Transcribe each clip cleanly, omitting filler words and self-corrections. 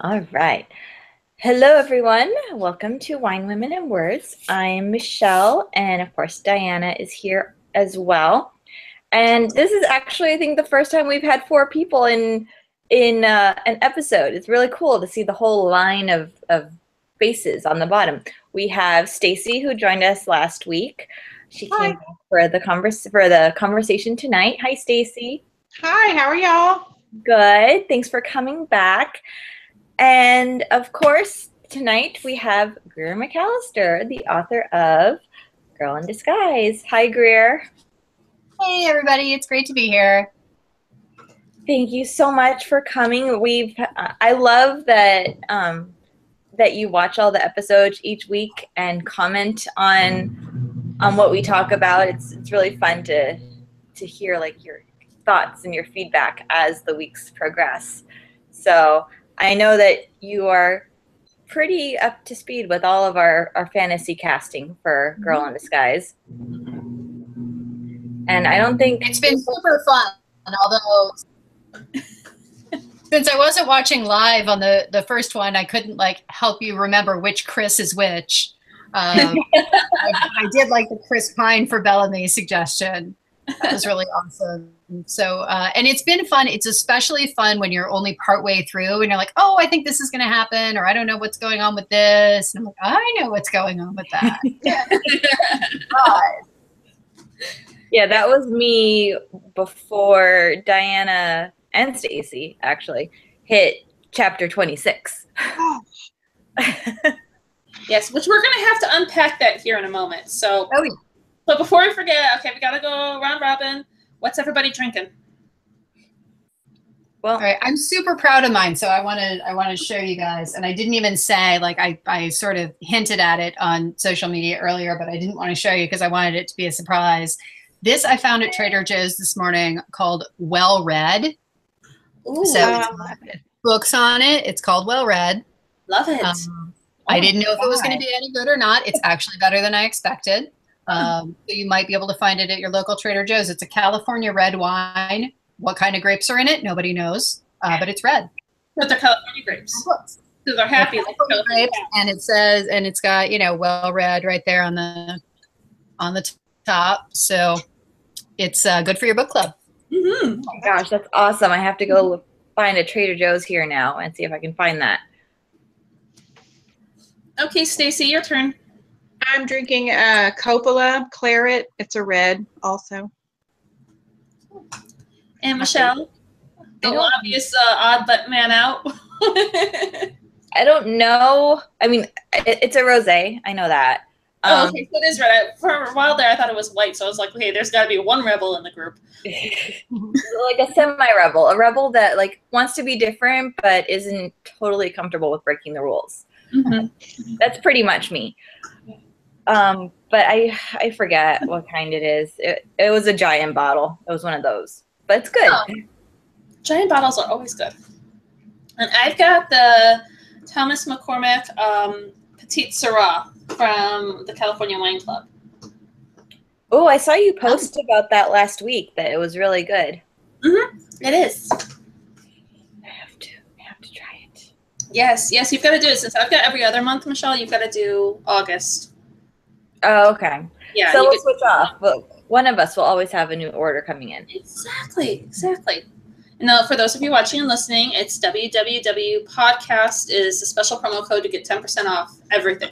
All right. Hello, everyone. Welcome to Wine, Women, and Words. I'm Michelle, and of course, Diana is here as well. And this is actually, I think, the first time we've had four people in an episode. It's really cool to see the whole line of faces on the bottom. We have Stacy, who joined us last week. She came Hi. back for the conversation tonight. Hi, Stacy. Hi, how are y'all? Good. Thanks for coming back. And of course, tonight we have Greer Macallister, the author of Girl in Disguise. Hi, Greer. Hey everybody, it's great to be here. Thank you so much for coming. I love that you watch all the episodes each week and comment on what we talk about. It's really fun to hear like your thoughts and your feedback as the weeks progress. So I know that you are pretty up to speed with all of our fantasy casting for Girl in Disguise. And I don't think It's been super fun, although since I wasn't watching live on the first one, I couldn't like help you remember which Chris is which. I did like the Chris Pine for Bellamy suggestion. That was really awesome. So, and it's been fun. It's especially fun when you're only partway through and you're like, oh, I think this is going to happen, or I don't know what's going on with this. And I'm like, I know what's going on with that. Yeah, that was me before Diana and Stacy actually hit chapter 26. Yes, which we're going to have to unpack that here in a moment. So, Oh, yeah. But before we forget, okay, we got to go round robin. What's everybody drinking? Well, all right, I'm super proud of mine, so I want to show you guys. And I didn't even say, like, I sort of hinted at it on social media earlier, but I didn't want to show you because I wanted it to be a surprise. This I found at Trader Joe's this morning called Well Read. Ooh, So it's got books on it. It's called Well Read. love it. I didn't know if it was going to be any good or not. It's actually better than I expected. So you might be able to find it at your local Trader Joe's. It's a California red wine. What kind of grapes are in it? Nobody knows, but it's red. But they're California grapes. So they're happy. Like Grapes, and it says, and it's got, well read right there on the top. So it's good for your book club. Mm-hmm. oh my gosh, that's awesome. I have to go find a Trader Joe's here now and see if I can find that. Okay, Stacy, your turn. I'm drinking a Coppola Claret. It's a red also. And Michelle, the obvious odd but man out. I don't know. I mean, it's a rosé. I know that. Oh, okay, so it is red. For a while there, I thought it was white, so I was like, okay, there's got to be one rebel in the group. Like a semi-rebel, a rebel that like wants to be different but isn't totally comfortable with breaking the rules. Mm-hmm. That's pretty much me. But I forget what kind it is. It was a giant bottle. It was one of those, but it's good. Oh. Giant bottles are always good. And I've got the Thomas McCormick Petite Syrah from the California Wine Club. Oh, I saw you post about that last week. That it was really good. Mm-hmm. It is. I have to try it. Yes, you've got to do it. Since I've got every other month, Michelle, you've got to do August. Oh, okay. Yeah. So we'll switch off, but one of us will always have a new order coming in. Exactly. And now, for those of you watching and listening, it's WWW Podcast is a special promo code to get 10% off everything.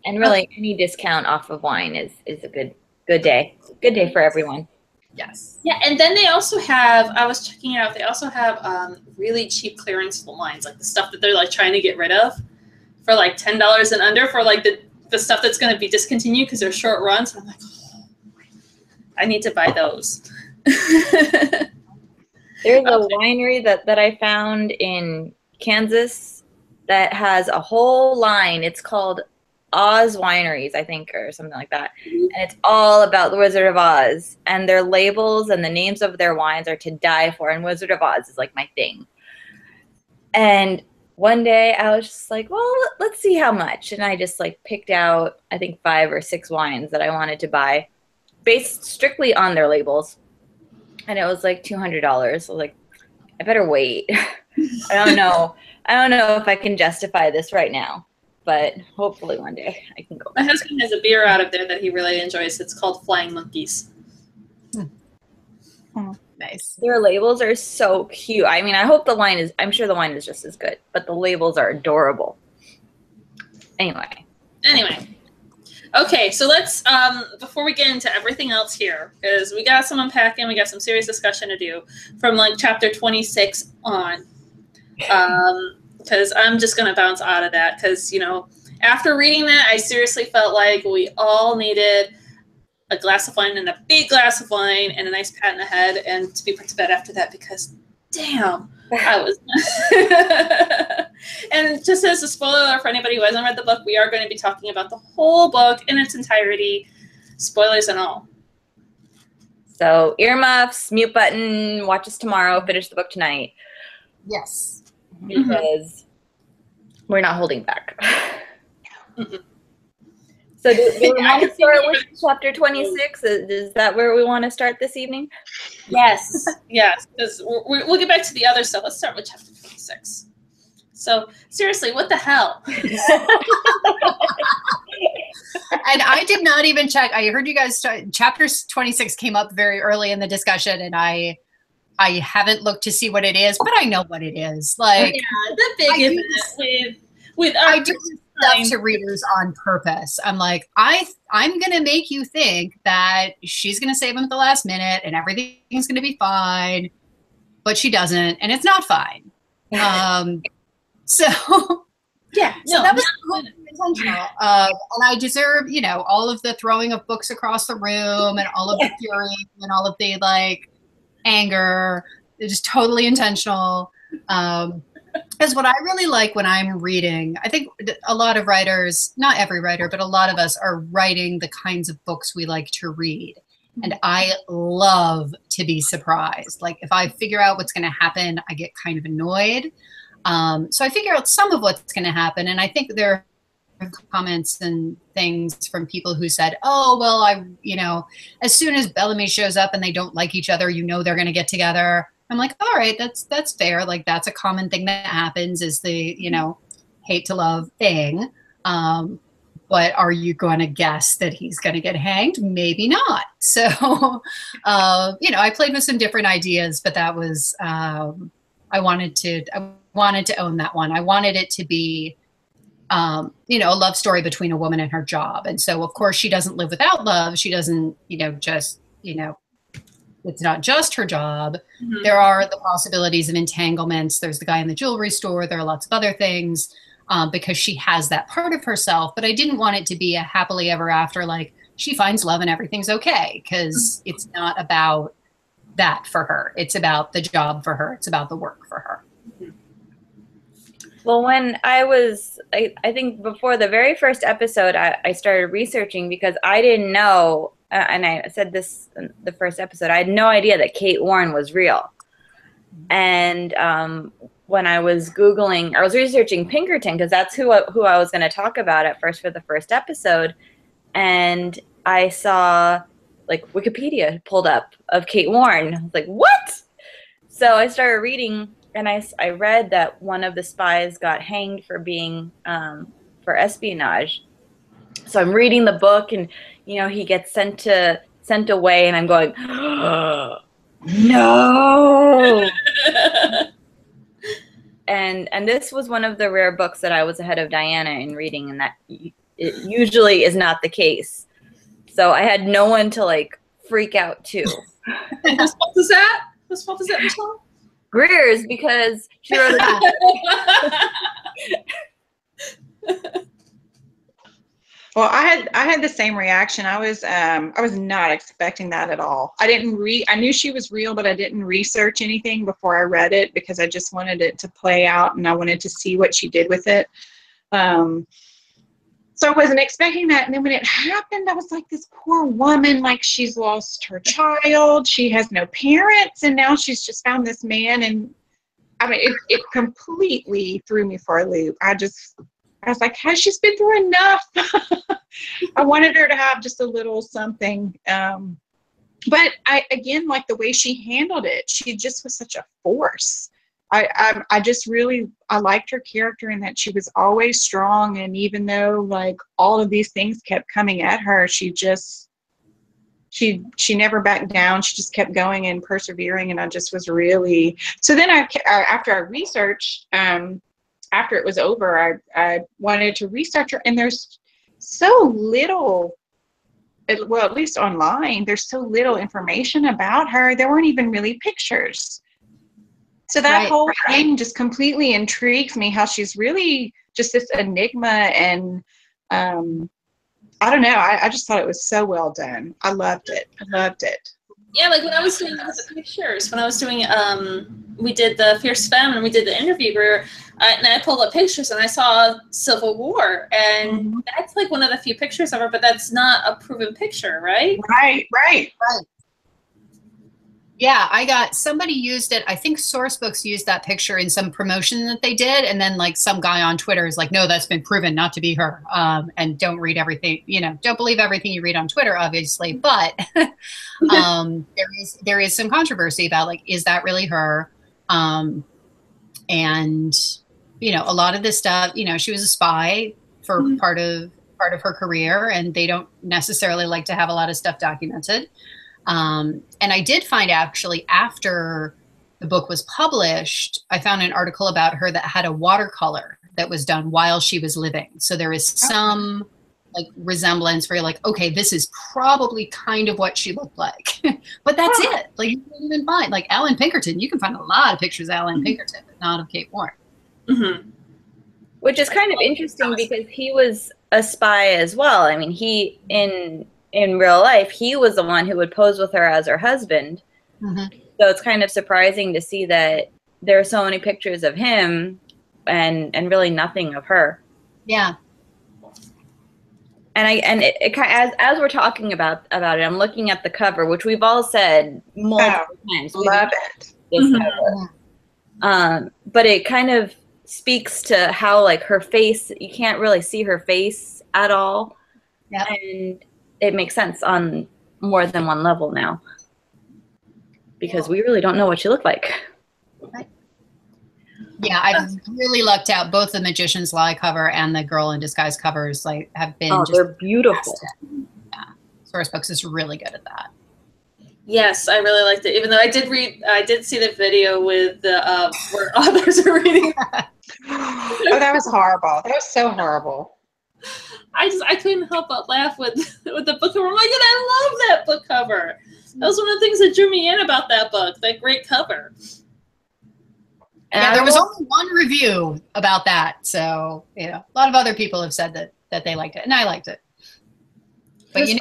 And really, any discount off of wine is a good day. Good day for everyone. Yes. Yeah, and then they also have, I was checking it out, they also have really cheap clearance wines, like the stuff that they're like trying to get rid of for like $10 and under for like the stuff that's going to be discontinued because they're short runs. And I'm like, oh, I need to buy those. There's a winery that I found in Kansas that has a whole line. It's called Oz Wineries, I think, or something like that. And it's all about the Wizard of Oz. And their labels and the names of their wines are to die for. And Wizard of Oz is like my thing. And one day I was just like, well, let's see how much. And I just like picked out, I think 5 or 6 wines that I wanted to buy based strictly on their labels. And it was like $200. I was like, I better wait. I don't know. I don't know if I can justify this right now, but hopefully one day I can go My back. husband has a beer out of there that he really enjoys. It's called Flying Monkeys. Nice. Their labels are so cute. I mean, I hope the wine is, I'm sure the wine is just as good, but the labels are adorable. Anyway. Okay, so let's, before we get into everything else here, because we got some unpacking, we got some serious discussion to do from like chapter 26 on. Because I'm just going to bounce out of that because, you know, after reading that, I seriously felt like we all needed a glass of wine and a big glass of wine and a nice pat in the head and to be put to bed after that because, damn, I was. And just as a spoiler alert for anybody who hasn't read the book, we are going to be talking about the whole book in its entirety, spoilers and all. So earmuffs, mute button, watch us tomorrow, finish the book tonight. Yes. Because we're not holding back. So do we want to start with chapter 26? Is that where we want to start this evening? Yes, because we'll get back to the other stuff. Let's start with chapter 26. So, seriously, what the hell? And I did not even check. I heard you guys start, chapter 26 came up very early in the discussion, and I haven't looked to see what it is, but I know what it is. Like, yeah, the big event with I do stuff to readers on purpose. I'm like, I'm gonna make you think that she's gonna save him at the last minute and everything's gonna be fine, but she doesn't, and it's not fine. So yeah, so that was intentional. And I deserve, you know, all of the throwing of books across the room and all of the fury and all of the like anger. It's just totally intentional. Because what I really like when I'm reading, I think a lot of writers, not every writer, but a lot of us are writing the kinds of books we like to read. And I love to be surprised. Like if I figure out what's going to happen, I get kind of annoyed. So I figure out some of what's going to happen. And I think there are comments and things from people who said, oh, well, you know, as soon as Bellamy shows up and they don't like each other, you know, they're going to get together. I'm like, all right, that's fair. Like that's a common thing that happens is the, you know, hate to love thing. But are you going to guess that he's going to get hanged? Maybe not. So, you know, I played with some different ideas, but that was, I wanted to own that one. I wanted it to be, you know, a love story between a woman and her job. And so, of course, she doesn't live without love. She doesn't, you know, just, you know, it's not just her job. Mm-hmm. There are the possibilities of entanglements. There's the guy in the jewelry store. There are lots of other things because she has that part of herself. But I didn't want it to be a happily ever after, like she finds love and everything's okay, because it's not about that for her. It's about the job for her. It's about the work for her. Well, when I think before the very first episode, I started researching because I didn't know, and I said this in the first episode, I had no idea that Kate Warne was real. And when I was Googling, I was researching Pinkerton because that's who I was going to talk about at first for the first episode. And I saw like Wikipedia pulled up of Kate Warne. I was like, what? So I started reading, and I read that one of the spies got hanged for being for espionage. So I'm reading the book, and you know he gets sent away, and I'm going, oh, no. And this was one of the rare books that I was ahead of Diana in reading, and that it usually is not the case. So I had no one to like freak out to. Whose fault is that? Whose fault is that, Michelle? Greer's, because she wrote it. Well, I had the same reaction. I was not expecting that at all. I knew she was real, but I didn't research anything before I read it because I just wanted it to play out and I wanted to see what she did with it. So I wasn't expecting that. And then when it happened, I was like, this poor woman, like she's lost her child. She has no parents. And now she's just found this man. And I mean, it completely threw me for a loop. I was like, has she been through enough? I wanted her to have just a little something. But again, like the way she handled it, she just was such a force. I just really, I liked her character in that she was always strong, and even though like all of these things kept coming at her, she never backed down. She just kept going and persevering, and I just was really, so then after I researched, after it was over, I wanted to research her, and there's so little, well, at least online, there's so little information about her. There weren't even really pictures. So that whole thing just completely intrigues me, how she's really just this enigma. And I don't know, I just thought it was so well done. I loved it. Yeah, like when I was doing the pictures, when I was doing, we did the Fierce Femme and we did the interview, and I pulled up pictures and I saw Civil War, and that's like one of the few pictures of her, but that's not a proven picture, right? Right. Yeah, somebody used it. I think Sourcebooks used that picture in some promotion that they did. And then like some guy on Twitter is like, no, that's been proven not to be her. And don't read everything, don't believe everything you read on Twitter, obviously. But there is some controversy about like, is that really her? And, a lot of this stuff, she was a spy for part of her career, and they don't necessarily like to have a lot of stuff documented. And I did find actually after the book was published, I found an article about her that had a watercolor that was done while she was living. So there is some like resemblance where you're like, okay, this is probably kind of what she looked like, but that's it. Like you can even find like Alan Pinkerton. You can find a lot of pictures of Alan Pinkerton, but not of Kate Warne. Which is kind of interesting because he was a spy as well. I mean, he in real life, he was the one who would pose with her as her husband. So it's kind of surprising to see that there are so many pictures of him and really nothing of her. Yeah. And as we're talking about it, I'm looking at the cover, which we've all said multiple times. Love it. This cover. But it kind of speaks to how like her face, you can't really see her face at all. Yeah. And it makes sense on more than one level now, because we really don't know what she looked like. Right. Yeah, I've really lucked out. Both the Magician's Lie cover and the Girl in Disguise covers have been just they're beautiful. Fantastic. Yeah, Sourcebooks is really good at that. Yes, I really liked it. Even though I did see the video with the where others are reading. Oh, that was horrible. That was so horrible. I couldn't help but laugh with the book cover. I'm like, I love that book cover. That was one of the things that drew me in about that book, that great cover. Yeah, there was only one review about that. So, a lot of other people have said that they liked it, and I liked it. But you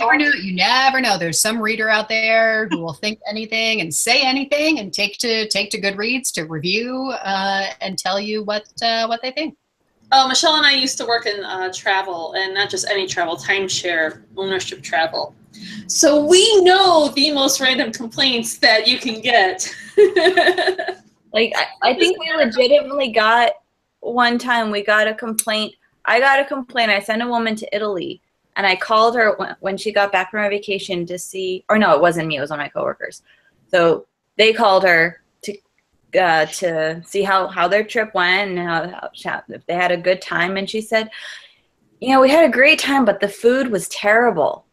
never know. There's some reader out there who will think anything and say anything and take to Goodreads to review and tell you what they think. Oh, Michelle and I used to work in travel, and not just any travel, timeshare ownership travel. So we know the most random complaints that you can get. Like, I think we legitimately got, one time we got a complaint. I got a complaint. I sent a woman to Italy, and I called her when she got back from her vacation to see, or no, it wasn't me. It was one of my coworkers. So they called her to see how their trip went and how if they had a good time. And she said, we had a great time, but the food was terrible.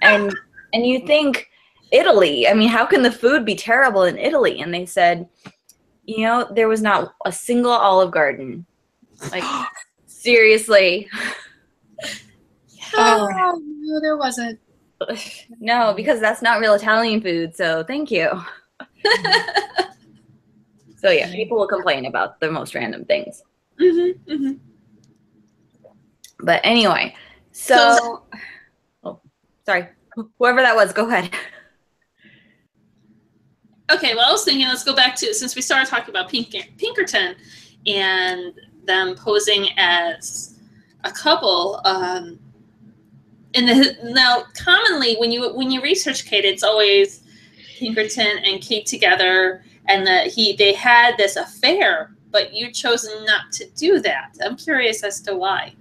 And you think, Italy, I mean, how can the food be terrible in Italy? And they said, there was not a single Olive Garden. Like, seriously. Oh, no, there wasn't. No, because that's not real Italian food, so thank you. So yeah, people will complain about the most random things. But anyway, so sorry, whoever that was, go ahead. Okay, well, I was thinking, let's go back to, since we started talking about Pinkerton and them posing as a couple. Now, commonly when you research Kate, it's always Pinkerton and Kate together, and that they had this affair, but you chose not to do that. I'm curious as to why.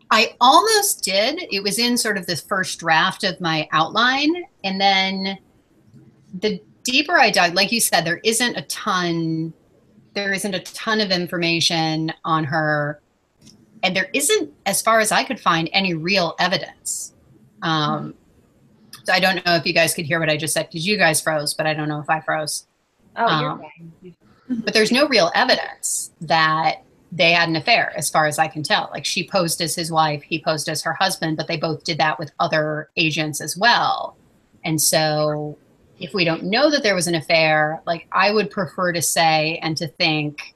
I almost did. It was in sort of this first draft of my outline, and then the deeper I dug, like you said, there isn't a ton there isn't a ton of information on her, and there isn't, as far as I could find, any real evidence. So I don't know if you guys could hear what I just said, because you guys froze, but I don't know if I froze. Oh, you're fine. But there's no real evidence that they had an affair, as far as I can tell. Like, she posed as his wife, he posed as her husband, but they both did that with other agents as well. And so if we don't know that there was an affair, like, I would prefer to say and to think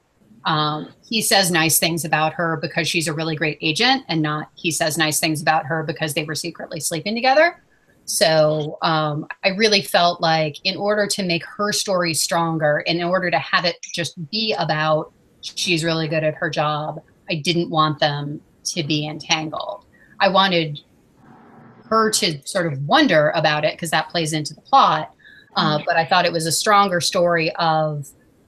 he says nice things about her because she's a really great agent, and not he says nice things about her because they were secretly sleeping together. So I really felt like, in order to make her story stronger, in order to have it just be about she's really good at her job, I didn't want them to be entangled. I wanted her to sort of wonder about it, because that plays into the plot. But I thought it was a stronger story of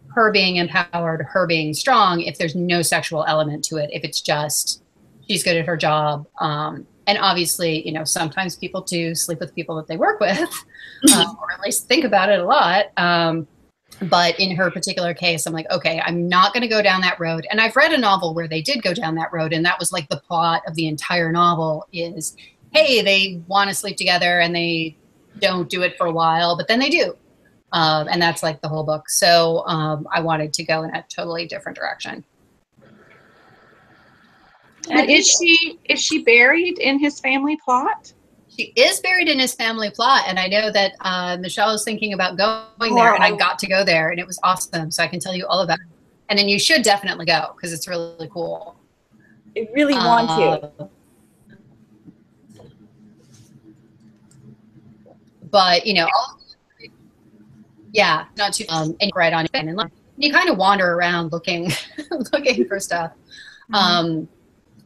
her being empowered, her being strong, if there's no sexual element to it, if it's just she's good at her job. And obviously, you know, sometimes people do sleep with people that they work with, or at least think about it a lot. But in her particular case, I'm like, okay, I'm not going to go down that road. And I've read a novel where they did go down that road, and that was like the plot of the entire novel is, hey, they want to sleep together and they don't do it for a while, but then they do. And that's like the whole book. So I wanted to go in a totally different direction. But is she buried in his family plot? She is buried in his family plot, and I know that Michelle is thinking about going there, and I got to go there, and it was awesome. So I can tell you all about it. And then you should definitely go, because it's really cool. I really want to. But you know, yeah, not too and right on, and you kind of wander around looking looking for stuff.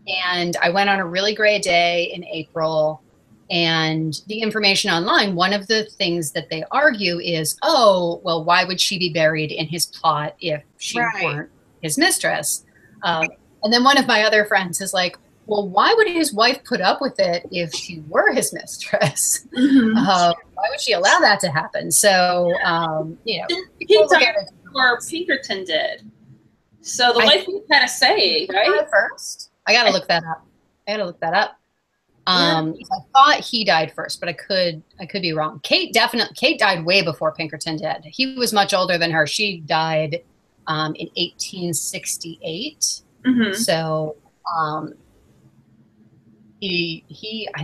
And I went on a really great day in April, and the information online, one of the things that they argue is, oh, well, why would she be buried in his plot if she weren't his mistress? And then one of my other friends is like, well, why would his wife put up with it if she were his mistress? Why would she allow that to happen? So, you know. He died before Pinkerton did. So the wife had a say, right? First. I got to look that up. I thought he died first, but I could be wrong. Kate died way before Pinkerton did. He was much older than her. She died in 1868. So I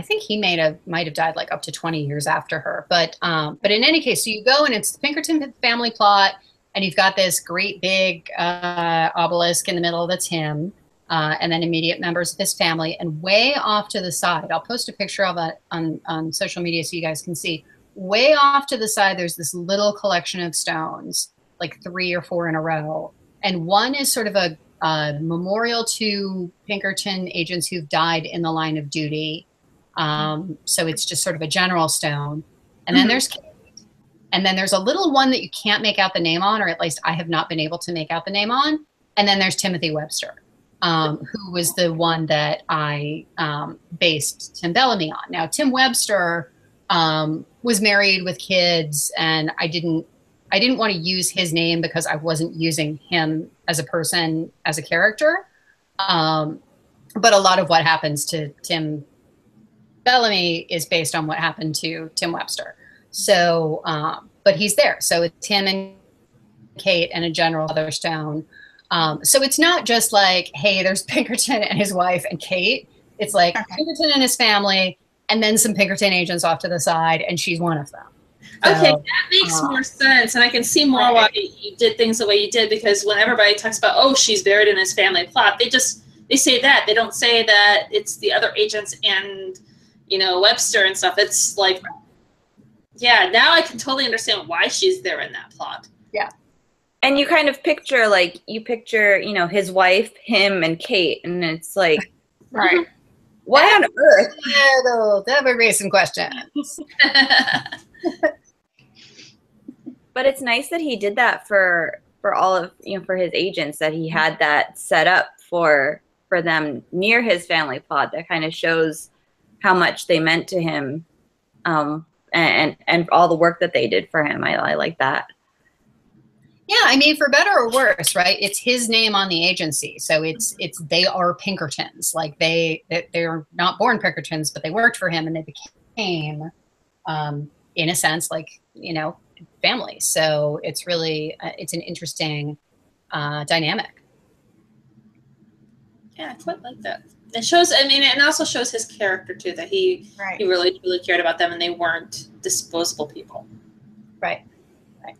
think he might have died like up to 20 years after her. But in any case, so you go and it's the Pinkerton family plot, and you've got this great big obelisk in the middle that's him. And then immediate members of his family. And way off to the side, I'll post a picture of it on social media so you guys can see. Way off to the side, there's this little collection of stones, like 3 or 4 in a row. And one is sort of a memorial to Pinkerton agents who've died in the line of duty. So it's just sort of a general stone. And then there's Kate. And then there's a little one that you can't make out the name on, or at least I have not been able to make out the name on. And then there's Timothy Webster. Who was the one that I based Tim Bellamy on. Now, Tim Webster was married with kids, and I didn't want to use his name because I wasn't using him as a person, as a character. But a lot of what happens to Tim Bellamy is based on what happened to Tim Webster. So, but he's there. So it's him and Kate and a general other stone. So it's not just like, hey, there's Pinkerton and his wife and Kate. It's like Pinkerton and his family, and then some Pinkerton agents off to the side, and she's one of them. So, okay, that makes more sense, and I can see more why you did things the way you did, because when everybody talks about, oh, she's buried in his family plot, they say that. They don't say that it's the other agents and, you know, Webster and stuff. It's like, yeah, now I can totally understand why she's there in that plot. Yeah. And you kind of picture, you know, his wife, him, and Kate, and it's like, why on earth? That would raise some questions. But it's nice that he did that for all of, you know, for his agents, that he had that set up for them near his family plot. That kind of shows how much they meant to him, and all the work that they did for him. I like that. Yeah, I mean, for better or worse, right? It's his name on the agency, so it's they are Pinkertons. Like they're not born Pinkertons, but they worked for him, and they became, in a sense, like, you know, family. So it's really it's an interesting dynamic. Yeah, I quite like that. It shows. I mean, it also shows his character too, that he really really cared about them, and they weren't disposable people. Right.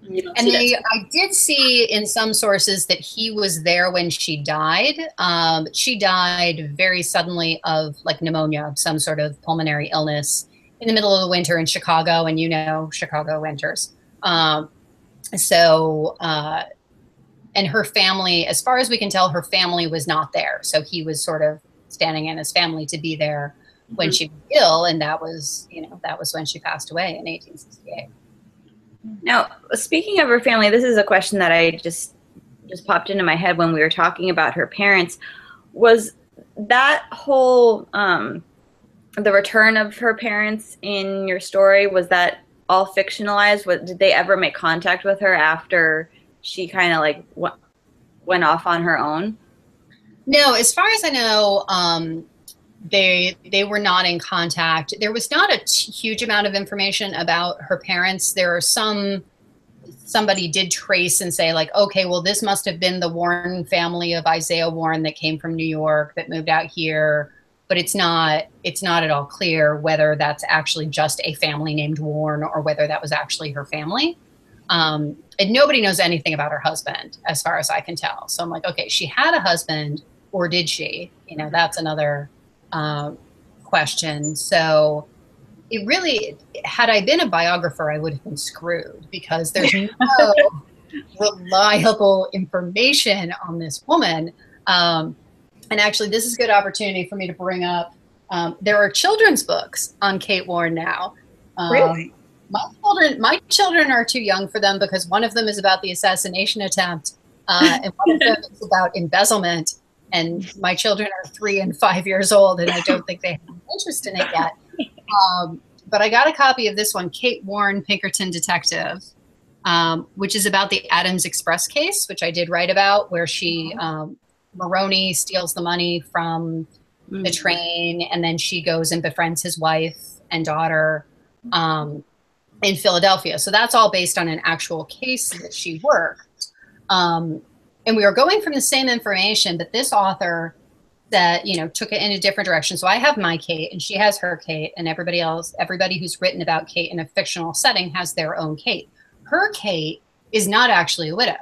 And I did see in some sources that he was there when she died. She died very suddenly of like pneumonia, some sort of pulmonary illness in the middle of the winter in Chicago, and you know Chicago winters. And her family, as far as we can tell, her family was not there. So he was sort of standing in his family to be there when she was ill, and that was when she passed away in 1868. Now, speaking of her family, this is a question that I just popped into my head when we were talking about her parents. Was that whole the return of her parents in your story, was that all fictionalized? Did they ever make contact with her after she kind of like went off on her own? No, as far as I know, they were not in contact. There was not a huge amount of information about her parents. There are somebody did trace and say like, okay, well, this must have been the Warne family of Isaiah Warne that came from New York that moved out here. But it's not at all clear whether that's actually just a family named Warne or whether that was actually her family. And nobody knows anything about her husband, as far as I can tell. So I'm like, okay, she had a husband, or did she? You know, that's another question. So it really, had I been a biographer, I would have been screwed, because there's no reliable information on this woman. And actually, this is a good opportunity for me to bring up, there are children's books on Kate Warne now. Really? My children are too young for them, because one of them is about the assassination attempt, and one of them is about embezzlement. And my children are 3 and 5 years old, and I don't think they have an interest in it yet. But I got a copy of this one, Kate Warne, Pinkerton Detective, which is about the Adams Express case, which I did write about, where she, Maroney steals the money from the train, and then she goes and befriends his wife and daughter in Philadelphia. So that's all based on an actual case that she worked. And we were going from the same information, but this author that, you know, took it in a different direction. So I have my Kate and she has her Kate, and everybody who's written about Kate in a fictional setting has their own Kate. Her Kate is not actually a widow.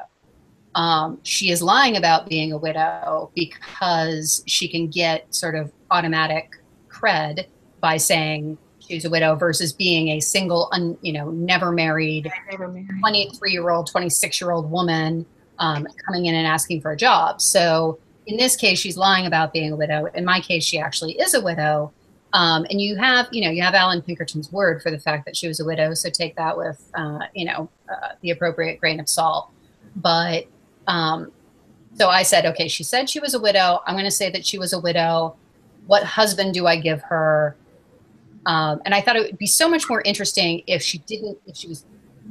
She is lying about being a widow because she can get sort of automatic cred by saying she's a widow versus being a single, never married 23-year-old, 26-year-old woman coming in and asking for a job. So in this case, she's lying about being a widow. In my case, she actually is a widow. And you have Alan Pinkerton's word for the fact that she was a widow. So take that with, the appropriate grain of salt. But so I said, okay, she said she was a widow. I'm going to say that she was a widow. What husband do I give her? And I thought it would be so much more interesting if she was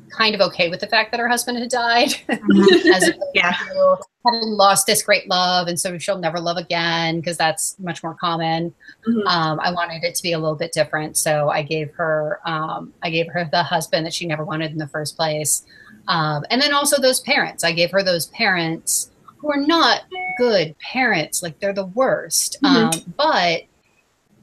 kind of okay with the fact that her husband had died, as opposed to having lost this great love, and so she'll never love again, because that's much more common. I wanted it to be a little bit different, so I gave her the husband that she never wanted in the first place, and then also those parents. I gave her those parents who are not good parents, like they're the worst, but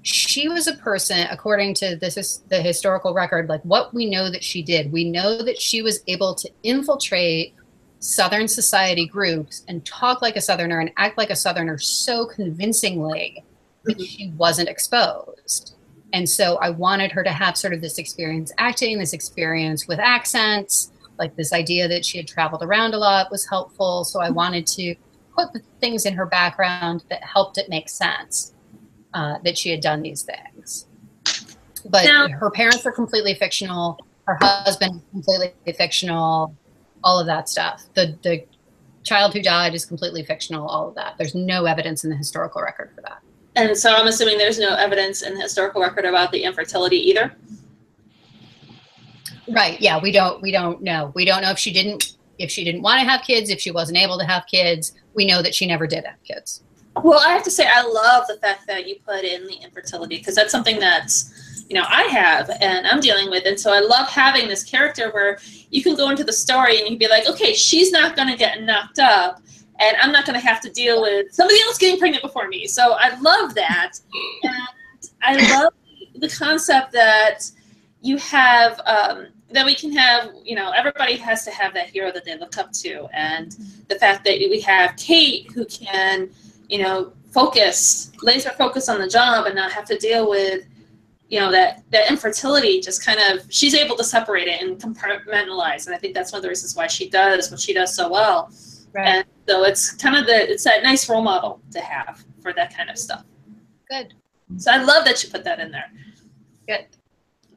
she was a person, according to the historical record, like what we know that she did. We know that she was able to infiltrate Southern society groups and talk like a Southerner and act like a Southerner so convincingly that she wasn't exposed. And so I wanted her to have sort of this experience acting, this experience with accents, like this idea that she had traveled around a lot was helpful. So I wanted to put the things in her background that helped it make sense. That she had done these things. But now, her parents are completely fictional. Her husband is completely fictional. All of that stuff. The child who died is completely fictional. All of that. There's no evidence in the historical record for that. And so I'm assuming there's no evidence in the historical record about the infertility either? Right. Yeah. We don't know. We don't know if if she didn't want to have kids, if she wasn't able to have kids. We know that she never did have kids. Well, I have to say, I love the fact that you put in the infertility, because that's something that's, you know, I have and I'm dealing with. And so I love having this character where you can go into the story and you can be like, okay, she's not going to get knocked up and I'm not going to have to deal with somebody else getting pregnant before me. So I love that. And I love the concept that you have, that we can have, you know, everybody has to have that hero that they look up to. And the fact that we have Kate who can, you know, laser focus on the job and not have to deal with, you know, that infertility, just kind of, she's able to separate it and compartmentalize. And I think that's one of the reasons why she does what she does so well. Right. And so it's kind of it's that nice role model to have for that kind of stuff. Good. So I love that you put that in there. Good.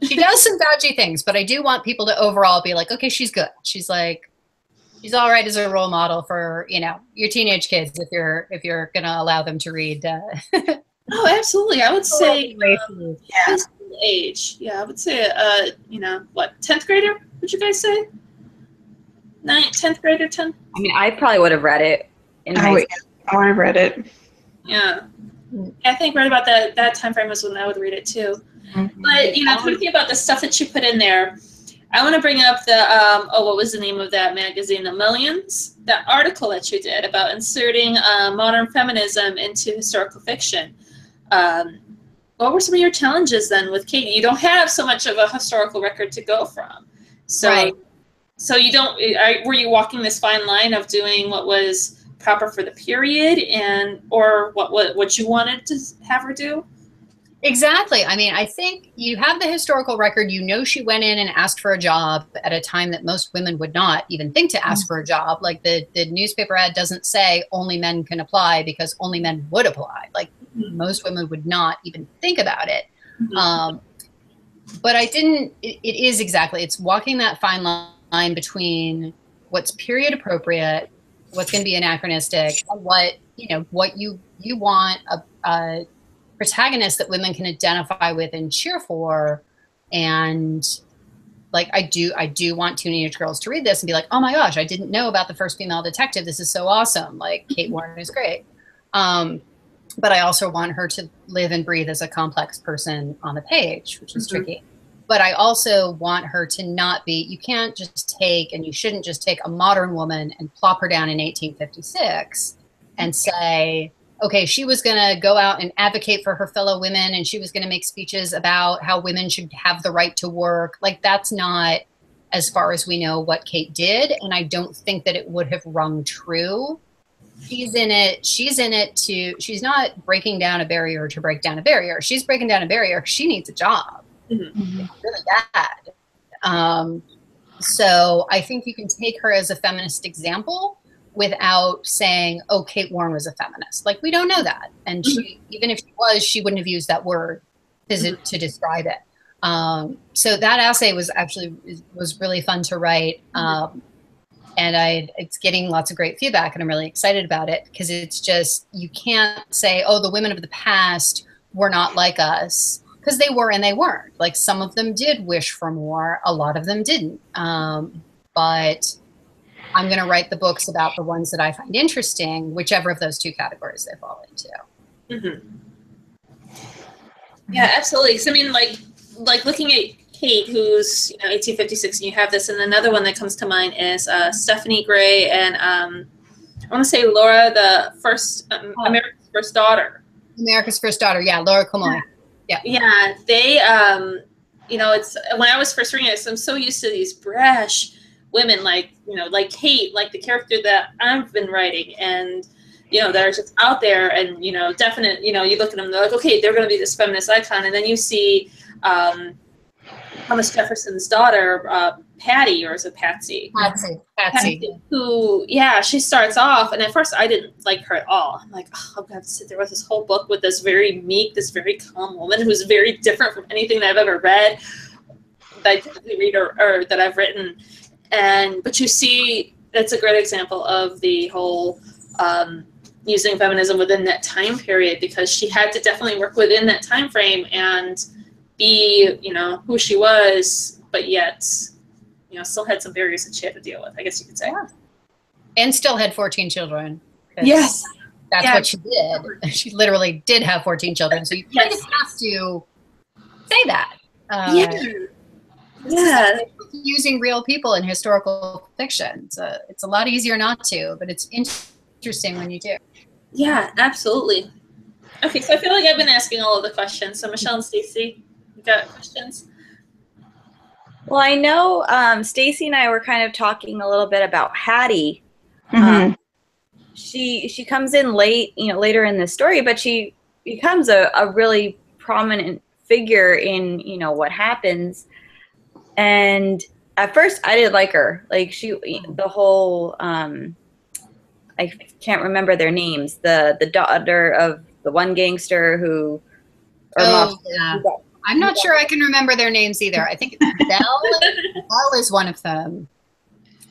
She does some dodgy things, but I do want people to overall be like, okay, she's good. She's like, she's all right as a role model for, you know, your teenage kids if you're going to allow them to read. Oh, absolutely. I would say high school age. Yeah, I would say, you know, what, 10th grader? Would you guys say? 10th grader, 10th? I mean, I probably would have read it in high school. Oh, I read it. Yeah. I think right about that time frame was when I would read it too. Mm-hmm. But, you know, thinking about the stuff that you put in there, I want to bring up the, what was the name of that magazine, The Millions? That article that you did about inserting modern feminism into historical fiction. What were some of your challenges then with Kate? You don't have so much of a historical record to go from. So, right. So you don't, were you walking this fine line of doing what was proper for the period or what you wanted to have her do? Exactly. I mean, I think you have the historical record. You know, she went in and asked for a job at a time that most women would not even think to ask for a job. Like the newspaper ad doesn't say only men can apply because only men would apply. Like most women would not even think about it. But I didn't, it is exactly, it's walking that fine line between what's period appropriate, what's going to be anachronistic, and what you want a protagonist that women can identify with and cheer for. And like, I do want teenage girls to read this and be like, oh my gosh, I didn't know about the first female detective. This is so awesome. Like Kate Warne is great. But I also want her to live and breathe as a complex person on the page, which is tricky. But I also want her to not be, you can't just take, and you shouldn't just take a modern woman and plop her down in 1856 and say, okay, she was going to go out and advocate for her fellow women, and she was going to make speeches about how women should have the right to work. Like, that's not, as far as we know, what Kate did. And I don't think that it would have rung true. She's in it to, she's not breaking down a barrier to break down a barrier. She's breaking down a barrier because she needs a job. It's really bad. So I think you can take her as a feminist example without saying, oh, Kate Warne was a feminist. Like, we don't know that. And she, even if she was, she wouldn't have used that word to describe it. So that essay was really fun to write. And it's getting lots of great feedback, and I'm really excited about it, because it's just, you can't say, oh, the women of the past were not like us, because they were and they weren't. Like, some of them did wish for more, a lot of them didn't. But I'm going to write the books about the ones that I find interesting, whichever of those two categories they fall into. Yeah, absolutely. So, I mean, like looking at Kate, who's 1856, and you have this, and another one that comes to mind is Stephanie Gray and I want to say Laura, the first America's First Daughter. America's First Daughter, yeah, Laura Comoy. Yeah, they it's, when I was first reading it, I'm so used to these brash women like Kate, like the character that I've been writing, and that are just out there, and definite, you look at them, they're like, okay, they're going to be this feminist icon, and then you see Thomas Jefferson's daughter, Patty, or is it Patsy? Patsy. Who, she starts off, and at first I didn't like her at all. I'm like, oh, I'm going to have to sit there with this whole book with this very meek, this very calm woman who's very different from anything that I've ever read, that I typically read or that I've written. But you see, that's a great example of the whole using feminism within that time period, because she had to definitely work within that time frame and be, who she was, but yet, you know, still had some barriers that she had to deal with, I guess you could say. Yeah. And still had 14 children. Yes. That's what she did. She literally did have 14 children. So you kind of have to say that. Yeah. Using real people in historical fiction. It's a lot easier not to, but it's interesting when you do. Yeah, absolutely. Okay, so I feel like I've been asking all of the questions. So Michelle and Stacey, you got questions? Well, I know Stacey and I were kind of talking a little bit about Hattie. She comes in late, you know, later in the story, but she becomes a really prominent figure in, you know, what happens. And at first I didn't like her. Like the whole, I can't remember their names. The daughter of the one gangster who, I'm not sure I can remember their names either. I think Belle. Belle is one of them.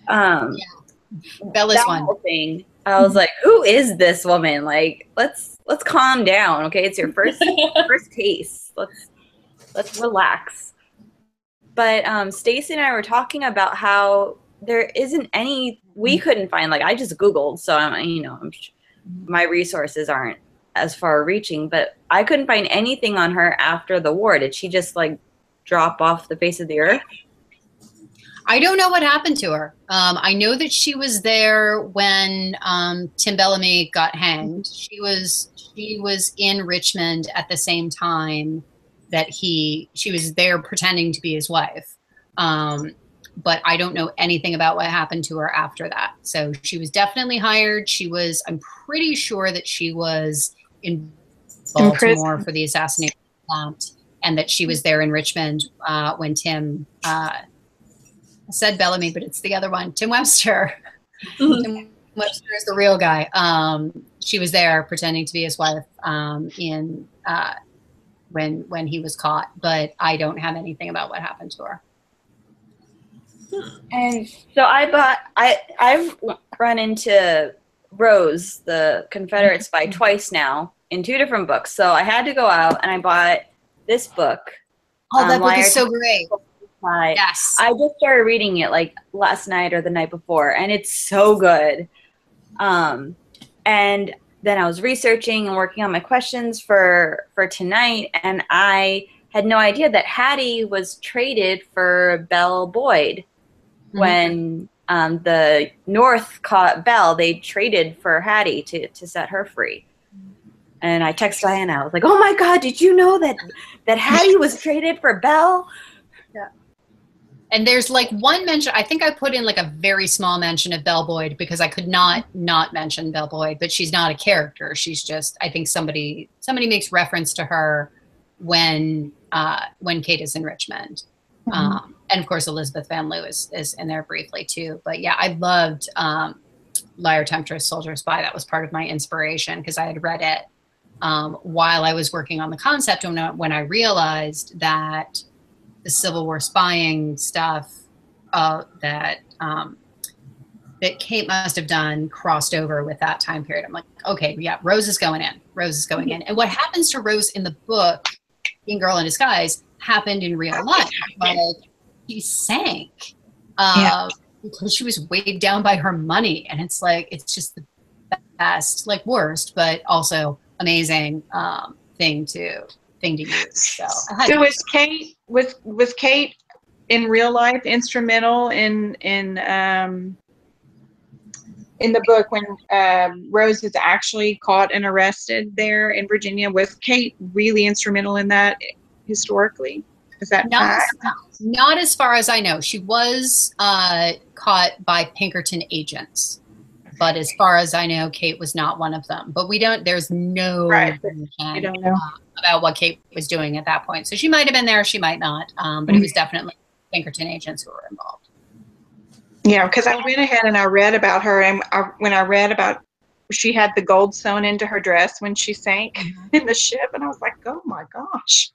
Belle is one. Whole thing. I was like, who is this woman? Like, let's calm down, okay? It's your first case. Let's relax. But Stacey and I were talking about how there isn't any, we couldn't find, like, I just Googled, so my resources aren't as far reaching, but I couldn't find anything on her after the war. Did she just like drop off the face of the earth? I don't know what happened to her. I know that she was there when Tim Bellamy got hanged. She was in Richmond at the same time that she was there pretending to be his wife. But I don't know anything about what happened to her after that. So she was definitely hired. I'm pretty sure that she was in Baltimore for the assassination attempt, and that she was there in Richmond when Tim, I said Bellamy, but it's the other one, Tim Webster. Tim Webster is the real guy. She was there pretending to be his wife when he was caught, but I don't have anything about what happened to her. And so I've run into Rose, the Confederate spy, twice now in 2 different books. So I had to go out and I bought this book. Oh, that book is so great. Yes. I just started reading it like last night or the night before, and it's so good. And then I was researching and working on my questions for tonight, and I had no idea that Hattie was traded for Belle Boyd. When the North caught Belle, they traded for Hattie to set her free. And I texted Diana. I was like, "Oh my God, did you know that Hattie was traded for Belle?" Yeah. And there's like one mention. I think I put in like a very small mention of Belle Boyd because I could not mention Belle Boyd, but she's not a character. She's just, I think somebody makes reference to her when Kate is in Richmond. And of course, Elizabeth Van Lew is in there briefly too. But yeah, I loved Liar, Temptress, Soldier, Spy. That was part of my inspiration because I had read it while I was working on the concept. When I realized that the Civil War spying stuff that Kate must have done crossed over with that time period. I'm like, okay, yeah, Rose is going in. Rose is going in. And what happens to Rose in the book, Being Girl in Disguise, happened in real life. Like, she sank because she was weighed down by her money, and it's like, it's just the best, like worst, but also amazing thing to use. So was Kate in real life instrumental in the book when Rose was actually caught and arrested there in Virginia? Was Kate really instrumental in that historically? Is that not as far as I know. She was caught by Pinkerton agents, but as far as I know, Kate was not one of them. But there's no information don't know about what Kate was doing at that point. So she might have been there, she might not. But it was definitely Pinkerton agents who were involved. Yeah, because I went ahead and I read about her, and when I read about, she had the gold sewn into her dress when she sank in the ship, and I was like, oh my gosh.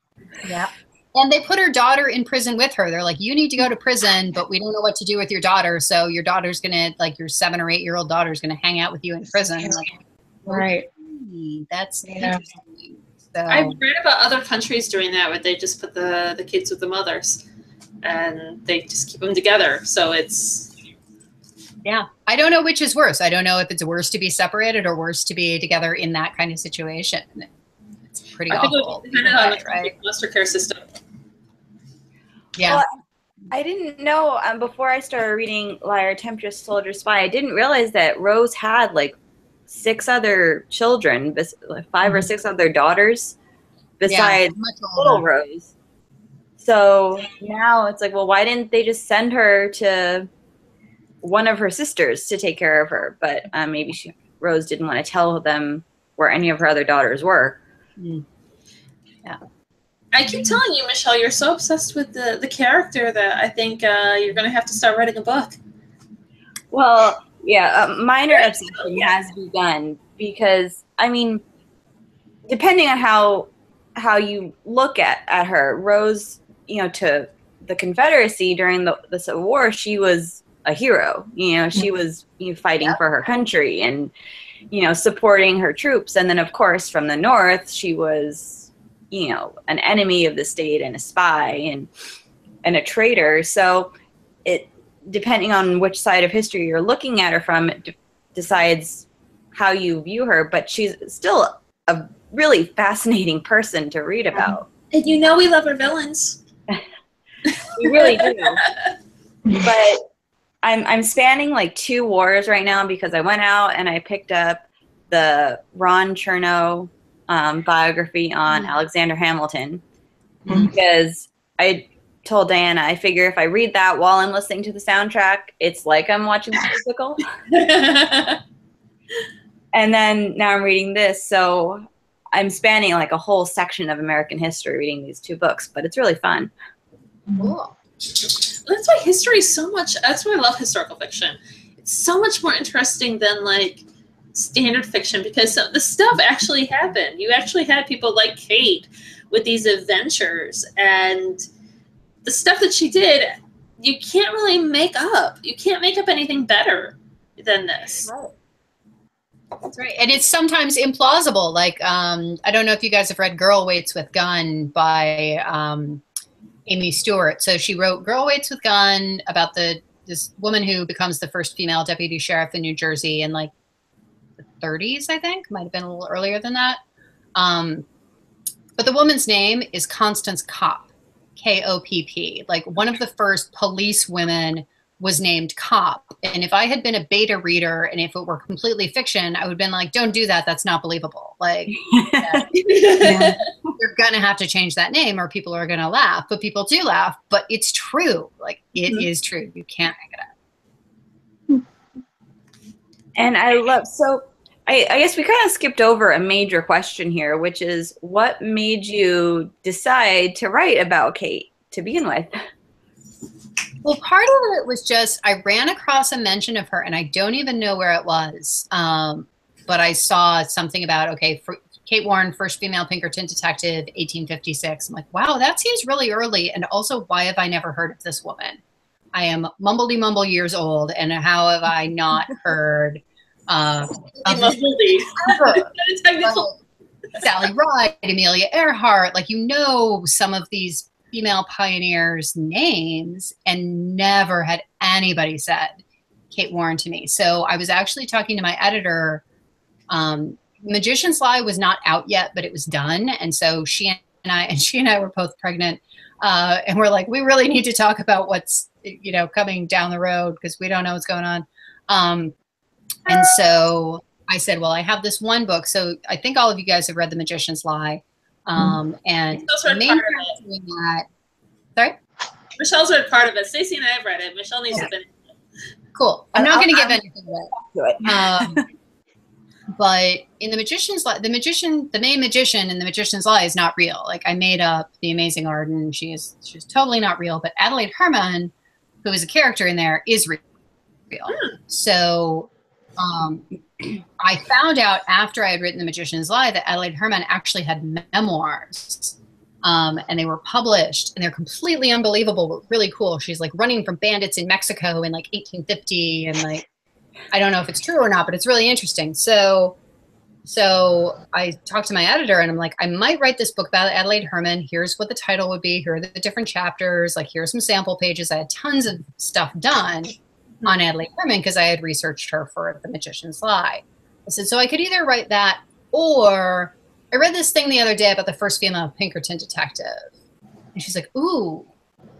Yeah. And they put her daughter in prison with her. They're like, you need to go to prison, but we don't know what to do with your daughter. So your daughter's going to, like, your 7 or 8 year old daughter's going to hang out with you in prison. Like, right. Okay, that's interesting. So, I've read about other countries doing that, where they just put the kids with the mothers. and they just keep them together. So it's, yeah. I don't know which is worse. I don't know if it's worse to be separated or worse to be together in that kind of situation. It's pretty I think it awful. would depend on the Right? foster care system. Yeah. Well, I didn't know before I started reading Liar, Temptress, Soldier, Spy. I didn't realize that Rose had like 6 other children, like 5 or 6 other daughters, besides much little older. Rose. So now it's like, well, why didn't they just send her to one of her sisters to take care of her? But maybe Rose didn't want to tell them where any of her other daughters were. Mm. Yeah. I keep telling you, Michelle, you're so obsessed with the character that I think you're going to have to start writing a book. Well, yeah, minor obsession has begun because, I mean, depending on how you look at her, Rose, you know, to the Confederacy during the Civil War, she was a hero. You know, she was fighting for her country and, you know, supporting her troops. And then, of course, from the North, she was, you know, an enemy of the state and a spy and a traitor. So it, depending on which side of history you're looking at her from, it decides how you view her. But she's still a really fascinating person to read about. And you know we love our villains. We really do. But I'm spanning like 2 wars right now because I went out and I picked up the Ron Chernow biography on Alexander Hamilton because I told Diana, I figure if I read that while I'm listening to the soundtrack, it's like I'm watching the musical. And then now I'm reading this, so I'm spanning like a whole section of American history reading these 2 books, but it's really fun. Cool. That's why history is so much, that's why I love historical fiction. It's so much more interesting than like standard fiction because the stuff actually happened. You actually had people like Kate with these adventures, and the stuff that she did, you can't really make up. You can't make up anything better than this. Right. That's right. And it's sometimes implausible. Like, I don't know if you guys have read Girl Waits with Gun by Amy Stewart. So she wrote Girl Waits with Gun about this woman who becomes the first female deputy sheriff in New Jersey in like the 30s, I think. Might have been a little earlier than that. But the woman's name is Constance Kopp, Kopp. Like one of the first police women was named Kopp. And if I had been a beta reader and if it were completely fiction, I would have been like, don't do that. That's not believable. Like, you're going to have to change that name or people are going to laugh. But people do laugh. But it's true. Like, it is true. You can't make it up. And I love, so I guess we kind of skipped over a major question here, which is what made you decide to write about Kate to begin with? Well, part of it was just I ran across a mention of her, and I don't even know where it was. But I saw something about, okay, Kate Warne, first female Pinkerton detective, 1856. I'm like, wow, that seems really early. And also, why have I never heard of this woman? I am mumble years old, and how have I not heard of Sally Ride, Amelia Earhart? Like, you know, some of these female pioneers' names, and never had anybody said Kate Warne to me. So I was actually talking to my editor. Magician's Lie was not out yet, but it was done, and so she and I were both pregnant, and we're like, we really need to talk about what's coming down the road because we don't know what's going on. And so I said, well, I have this one book. So I think all of you guys have read The Magician's Lie. And the main character in that, sorry? Michelle's read part of it. Stacey and I have read it. Michelle needs to finish it. Cool. I'm not going to give anything away. But in The Magician's Lie, the main magician in The Magician's Lie is not real. Like, I made up the Amazing Arden. She's totally not real. But Adelaide Herman, who is a character in there, is real. So I found out after I had written The Magician's Lie that Adelaide Herman actually had memoirs, and they were published, and they're completely unbelievable, but really cool. She's like running from bandits in Mexico in like 1850, and like, I don't know if it's true or not, but it's really interesting. So So I talked to my editor and I'm like, I might write this book about Adelaide Herman. Here's what the title would be. Here are the different chapters. Like, here's some sample pages. I had tons of stuff done on Adelaide Herman because I had researched her for The Magician's Lie. I said, so I could either write that, or I read this thing the other day about the first female Pinkerton detective. And she's like, ooh,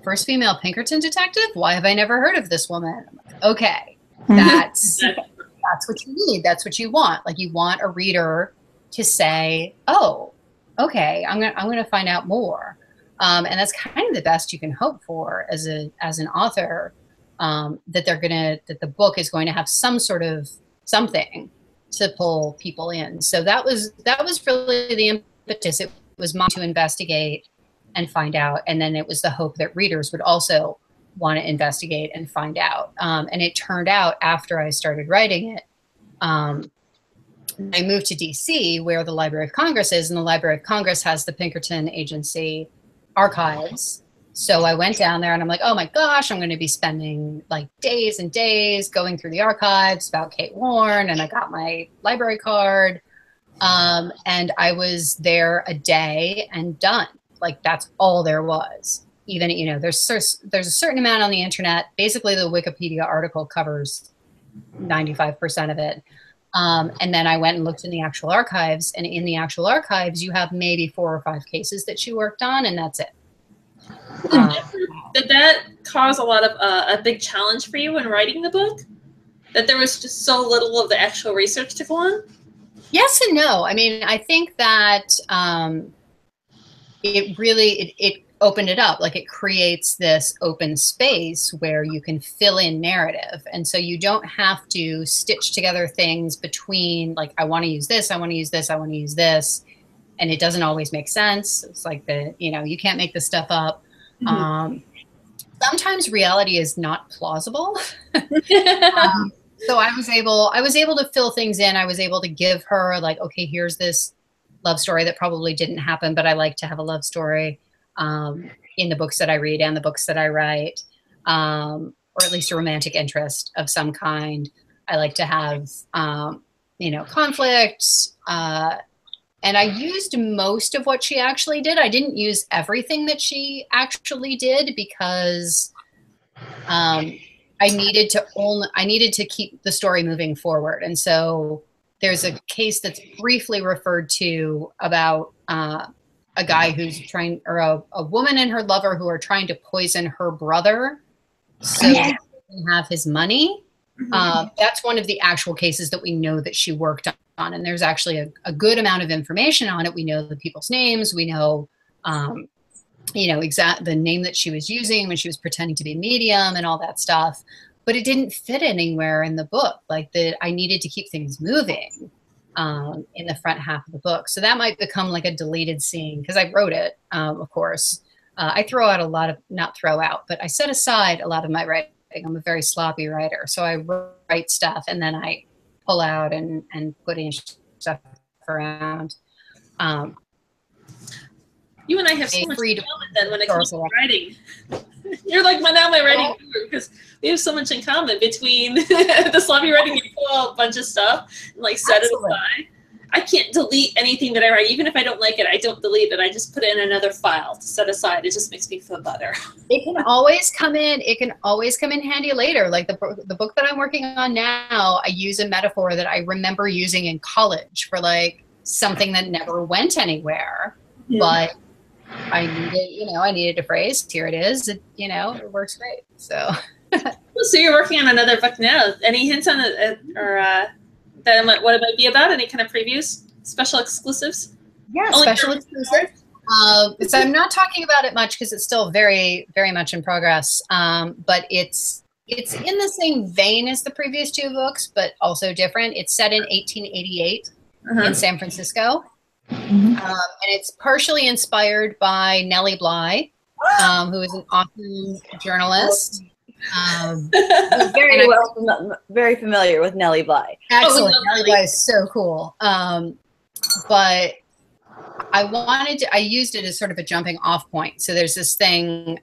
first female Pinkerton detective? Why have I never heard of this woman? I'm like, okay, that's what you need. That's what you want. Like, you want a reader to say, oh, okay, I'm gonna find out more. And that's kind of the best you can hope for as an author, that the book is going to have some sort of something to pull people in. So that was really the impetus. It was mine to investigate and find out. And then it was the hope that readers would also want to investigate and find out. And it turned out, after I started writing it, I moved to DC, where the Library of Congress is, and the Library of Congress has the Pinkerton Agency archives. So I went down there and I'm like, oh my gosh, I'm going to be spending like days and days going through the archives about Kate Warne, and I got my library card. And I was there a day and done. Like, that's all there was. Even, you know, there's a certain amount on the internet. Basically, the Wikipedia article covers 95% of it. And then I went and looked in the actual archives, and in the actual archives, you have maybe 4 or 5 cases that she worked on, and that's it. Did that cause a lot of a big challenge for you when writing the book? That there was just so little of the actual research to go on? Yes and no. I mean, I think that it opened it up. Like, it creates this open space where you can fill in narrative. And so you don't have to stitch together things between, like, I want to use this, I want to use this, I want to use this. And it doesn't always make sense. It's like you can't make this stuff up. Sometimes reality is not plausible. So I was able to fill things in. I was able to give her, like, okay, here's this love story that probably didn't happen, but I like to have a love story in the books that I read and the books that I write, or at least a romantic interest of some kind. I like to have, conflicts. And I used most of what she actually did. I didn't use everything that she actually did because I needed to keep the story moving forward. And so there's a case that's briefly referred to about a guy who's trying, or a woman and her lover who are trying to poison her brother so that he can have his money. That's one of the actual cases that we know that she worked on. And there's actually a good amount of information on it. We know the people's names. We know, the name that she was using when she was pretending to be a medium and all that stuff. But it didn't fit anywhere in the book. Like, I needed to keep things moving in the front half of the book. So that might become like a deleted scene, because I wrote it, of course. I but I set aside a lot of my writing. I'm a very sloppy writer. So I write stuff and then I pull out and put in stuff around. You and I have so much in common then when it comes to writing. You're like my writing guru, because we have so much in common between the sloppy writing. You pull out a bunch of stuff and like set it aside. I can't delete anything that I write. Even if I don't like it, I don't delete it. I just put it in another file to set aside. It just makes me feel better. It can always come in. It can always come in handy later. Like the book that I'm working on now, I use a metaphor that I remember using in college for like something that never went anywhere. But I needed a phrase. Here it is. It works great. So. So you're working on another book now. Any hints on it, or what it might be about? Any kind of previews, special exclusives? Yeah, special exclusives. So I'm not talking about it much because it's still very, very much in progress. But it's in the same vein as the previous 2 books, but also different. It's set in 1888 in San Francisco. And it's partially inspired by Nellie Bly, who is an awesome journalist. Very familiar with Nellie Bly. Excellent. Nellie Bly is so cool. But I used it as sort of a jumping off point. So there's this thing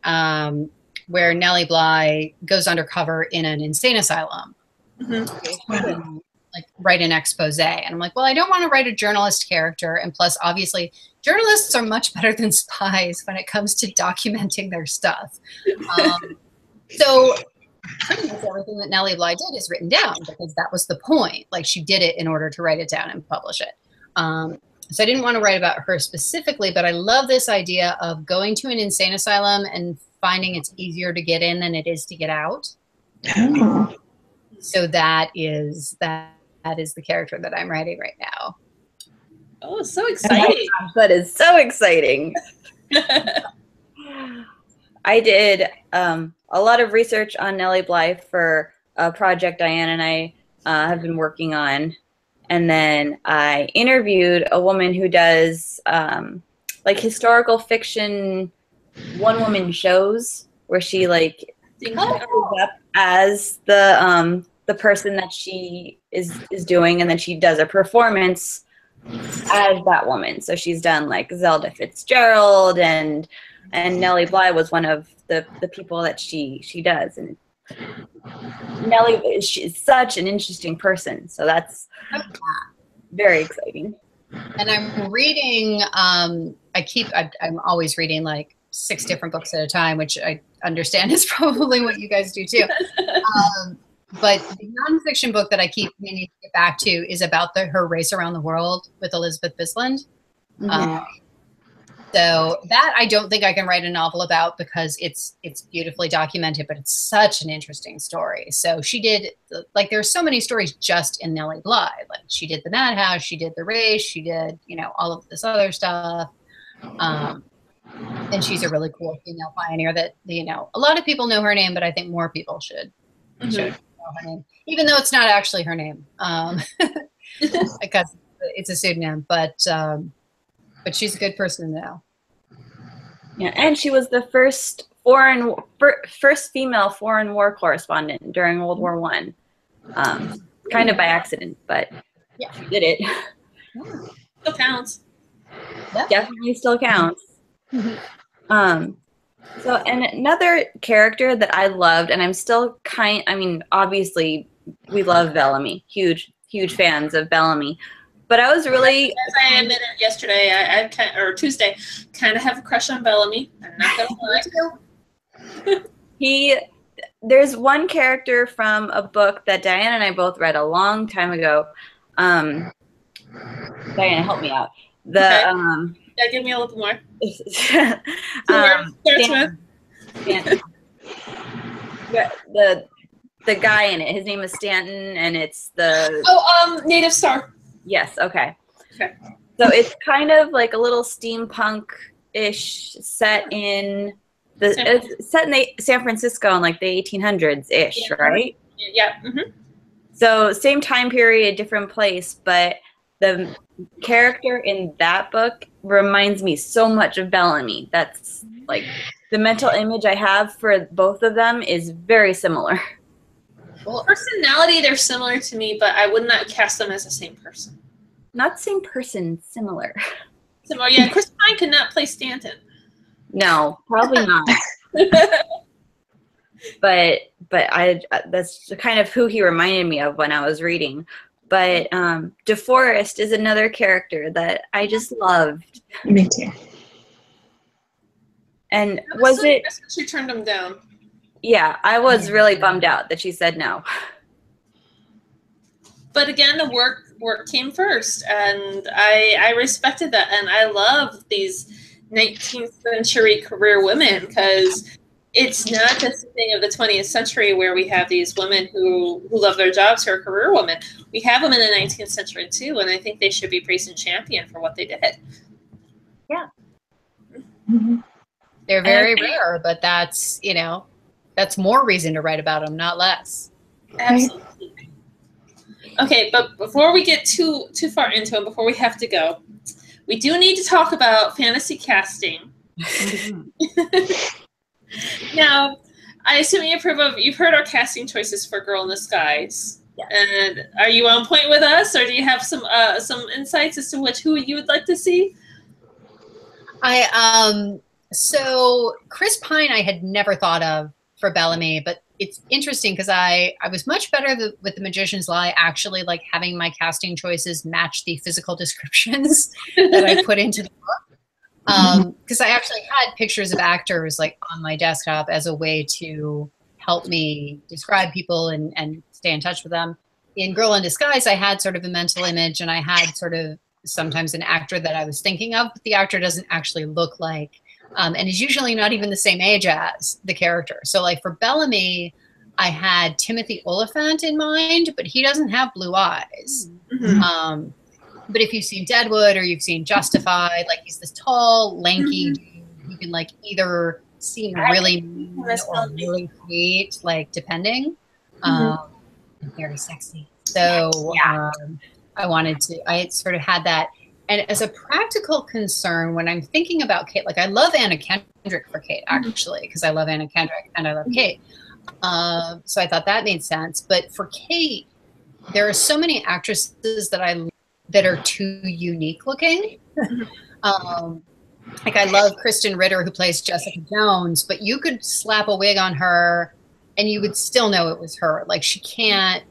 where Nellie Bly goes undercover in an insane asylum. like write an expose. And I'm like, well, I don't want to write a journalist character. And plus, obviously, journalists are much better than spies when it comes to documenting their stuff. So pretty much everything that Nellie Bly did is written down because that was the point. Like she did it in order to write it down and publish it. So I didn't want to write about her specifically, but I love this idea of going to an insane asylum and finding it's easier to get in than it is to get out. Oh. So that is the character that I'm writing right now. Oh, so exciting. That is so exciting. I did a lot of research on Nellie Bly for a project Diane and I have been working on. And then I interviewed a woman who does like historical fiction one-woman shows where she like comes up as the person that she is doing, and then she does a performance as that woman. So she's done like Zelda Fitzgerald, and Nellie Bly was one of the people that she does. And Nellie, she's such an interesting person. So that's very exciting. And I'm reading, I'm always reading like 6 different books at a time, which I understand is probably what you guys do too. But the nonfiction book that I keep meaning to get back to is about her race around the world with Elizabeth Bisland. So that I don't think I can write a novel about because it's beautifully documented, but it's such an interesting story. So she did, like, there's so many stories just in Nellie Bly. Like she did the Madhouse, she did the race, she did, all of this other stuff. And she's a really cool female pioneer that, a lot of people know her name, but I think more people should know her name, even though it's not actually her name, because it's a pseudonym, but she's a good person to know. Yeah, and she was the first female foreign war correspondent during World War I. Kind of by accident, but yeah, she did it. Still counts. Yep. Definitely still counts. So, and another character that I loved, and I'm still obviously we love Bellamy, huge fans of Bellamy. But I was really, as I admitted yesterday, or Tuesday, kind of have a crush on Bellamy. I'm not gonna lie. There's one character from a book that Diane and I both read a long time ago. Diane, help me out. Yeah, give me a little more. The guy in it, his name is Stanton, and it's the Native Star. Yes. Okay. Okay. So it's kind of like a little steampunk-ish set in San Francisco in like the 1800s-ish, right? Yeah. Mm-hmm. So same time period, different place, but the character in that book reminds me so much of Bellamy. That's like the mental image I have for both of them is very similar. Well, personality, they're similar to me, but I would not cast them as the same person. Not same person, similar. Similar, yeah. Chris Pine could not play Stanton. No, probably not. but that's kind of who he reminded me of when I was reading. But DeForest is another character that I just loved. Me too. And was it? She turned him down. Yeah, I was really bummed out that she said no. But again, the work came first, and I respected that, and I love these 19th century career women because it's not just a thing of the 20th century where we have these women who love their jobs who are career women. We have them in the 19th century too, and I think they should be praised and championed for what they did. Yeah. Mm-hmm. They're very rare, but that's more reason to write about them, not less. Absolutely. Okay, but before we get too far into them, before we have to go, we do need to talk about fantasy casting. Now, I assume you've heard our casting choices for Girl in Disguise. Yeah. And are you on point with us, or do you have some insights as to who you would like to see? So Chris Pine I had never thought of for Bellamy, but it's interesting because I was much better with The Magician's Lie, actually, like having my casting choices match the physical descriptions that I put into the book. Because I actually had pictures of actors like on my desktop as a way to help me describe people and stay in touch with them. In Girl in Disguise, I had sort of a mental image, and I had sort of sometimes an actor that I was thinking of, but the actor doesn't actually look like, and is usually not even the same age as the character. So like for Bellamy, I had Timothy Oliphant in mind, but he doesn't have blue eyes. But if you've seen Deadwood or you've seen Justified, like he's this tall, lanky dude who can like either seem really mean or really sweet, like depending. Very sexy. So I sort of had that. And as a practical concern, when I'm thinking about Kate, like I love Anna Kendrick for Kate, actually, because I love Anna Kendrick and I love Kate. So I thought that made sense. But for Kate, there are so many actresses that are too unique looking. Like I love Kristen Ritter, who plays Jessica Jones, but you could slap a wig on her and you would still know it was her. Like she can't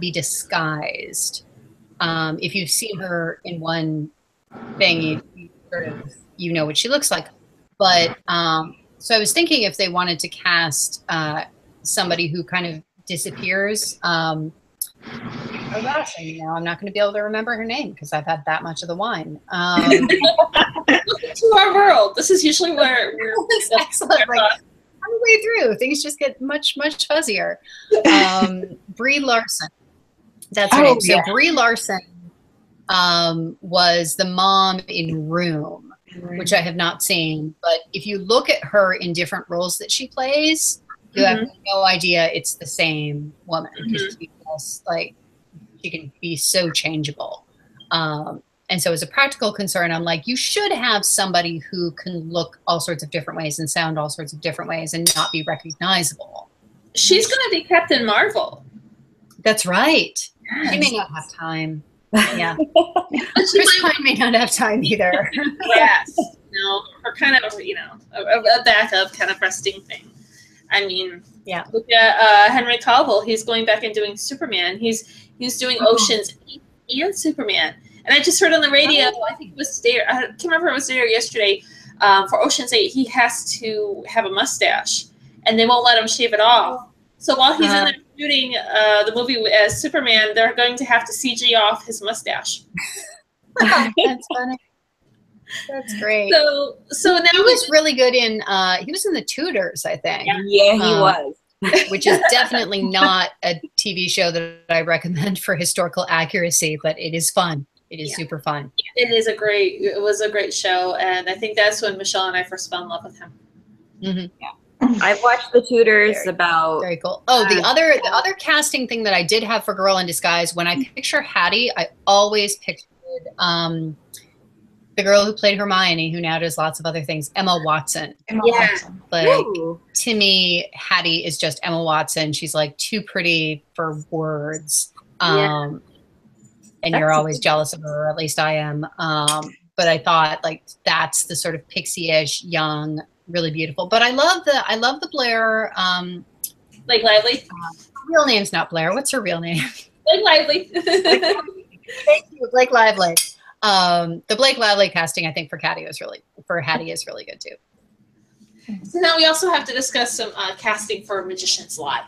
be disguised. If you've seen her in one thing, you know what she looks like. But so I was thinking if they wanted to cast somebody who kind of disappears. Oh gosh, now I'm not going to be able to remember her name because I've had that much of the wine. To our world, this is usually where we're excellent. Like, on the way through, things just get much fuzzier. Brie Larson. That's her name. So Brie Larson was the mom in Room, which I have not seen. But if you look at her in different roles that she plays, you have no idea it's the same woman. She can be so changeable. And so as a practical concern, I'm like, you should have somebody who can look all sorts of different ways and sound all sorts of different ways and not be recognizable. She's going to be Captain Marvel. That's right. Yes. She may not have time. Yeah. Chris Pine may not have time either. Yes. No, her kind of, a backup kind of resting thing. I mean, yeah. Look at Henry Cavill. He's going back and doing Superman. He's doing Ocean's 8 and Superman. And I just heard on the radio, I think it was today, I can't remember if it was today or yesterday, for Ocean's 8, he has to have a mustache, and they won't let him shave it off. So while he's in there shooting the movie as Superman, they're going to have to CG off his mustache. That's funny. That's great. So now he was really good in he was in The Tudors, I think. Yeah, he was. Which is definitely not a TV show that I recommend for historical accuracy, but it is fun. It is super fun. It was a great show, and I think that's when Michelle and I first fell in love with him. I've watched The Tudors very cool. Oh, the other casting thing that I did have for Girl in Disguise, when I picture Hattie, I always pictured the girl who played Hermione, who now does lots of other things, Emma Watson. Watson. Like, to me, Hattie is just Emma Watson. She's like too pretty for words. And you're always jealous of her, or at least I am. But I thought like that's the sort of pixie-ish, young, really beautiful. But I love the Blair. Blake Lively. Her real name's not Blair. What's her real name? Blake Lively. Thank you, Blake Lively. The Blake Lively casting, I think, for Hattie is really good too. So now we also have to discuss some casting for Magician's Lie,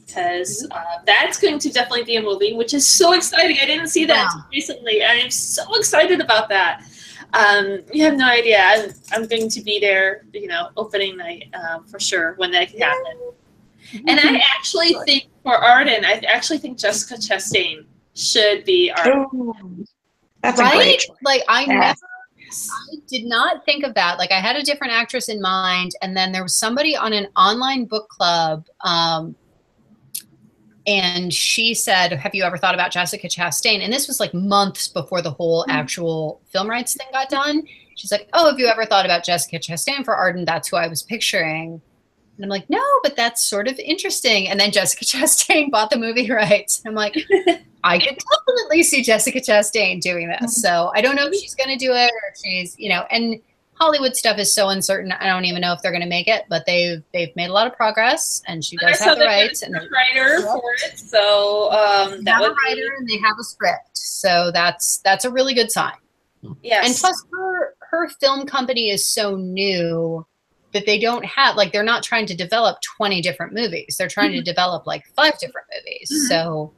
because that's going to definitely be a movie, which is so exciting. I didn't see that recently. I am so excited about that. You have no idea. I'm going to be there, opening night for sure when that can happen. And I actually think for Arden, I actually think Jessica Chastain should be Arden. That's right? A great choice. Like I did not think of that. Like I had a different actress in mind, and then there was somebody on an online book club, and she said, "Have you ever thought about Jessica Chastain?" And this was like months before the whole actual film rights thing got done. She's like, "Oh, have you ever thought about Jessica Chastain for Arden? That's who I was picturing." And I'm like, "No, but that's sort of interesting." And then Jessica Chastain bought the movie rights. I'm like, I could definitely see Jessica Chastain doing this. So I don't know if she's going to do it or if she's, and Hollywood stuff is so uncertain. I don't even know if they're going to make it, but they've made a lot of progress, and she does have the rights. And a writer for it, so that would be, and they have a script, so that's a really good sign. Yes, and plus her film company is so new that they don't have, like, they're not trying to develop 20 different movies. They're trying to develop like 5 different movies. So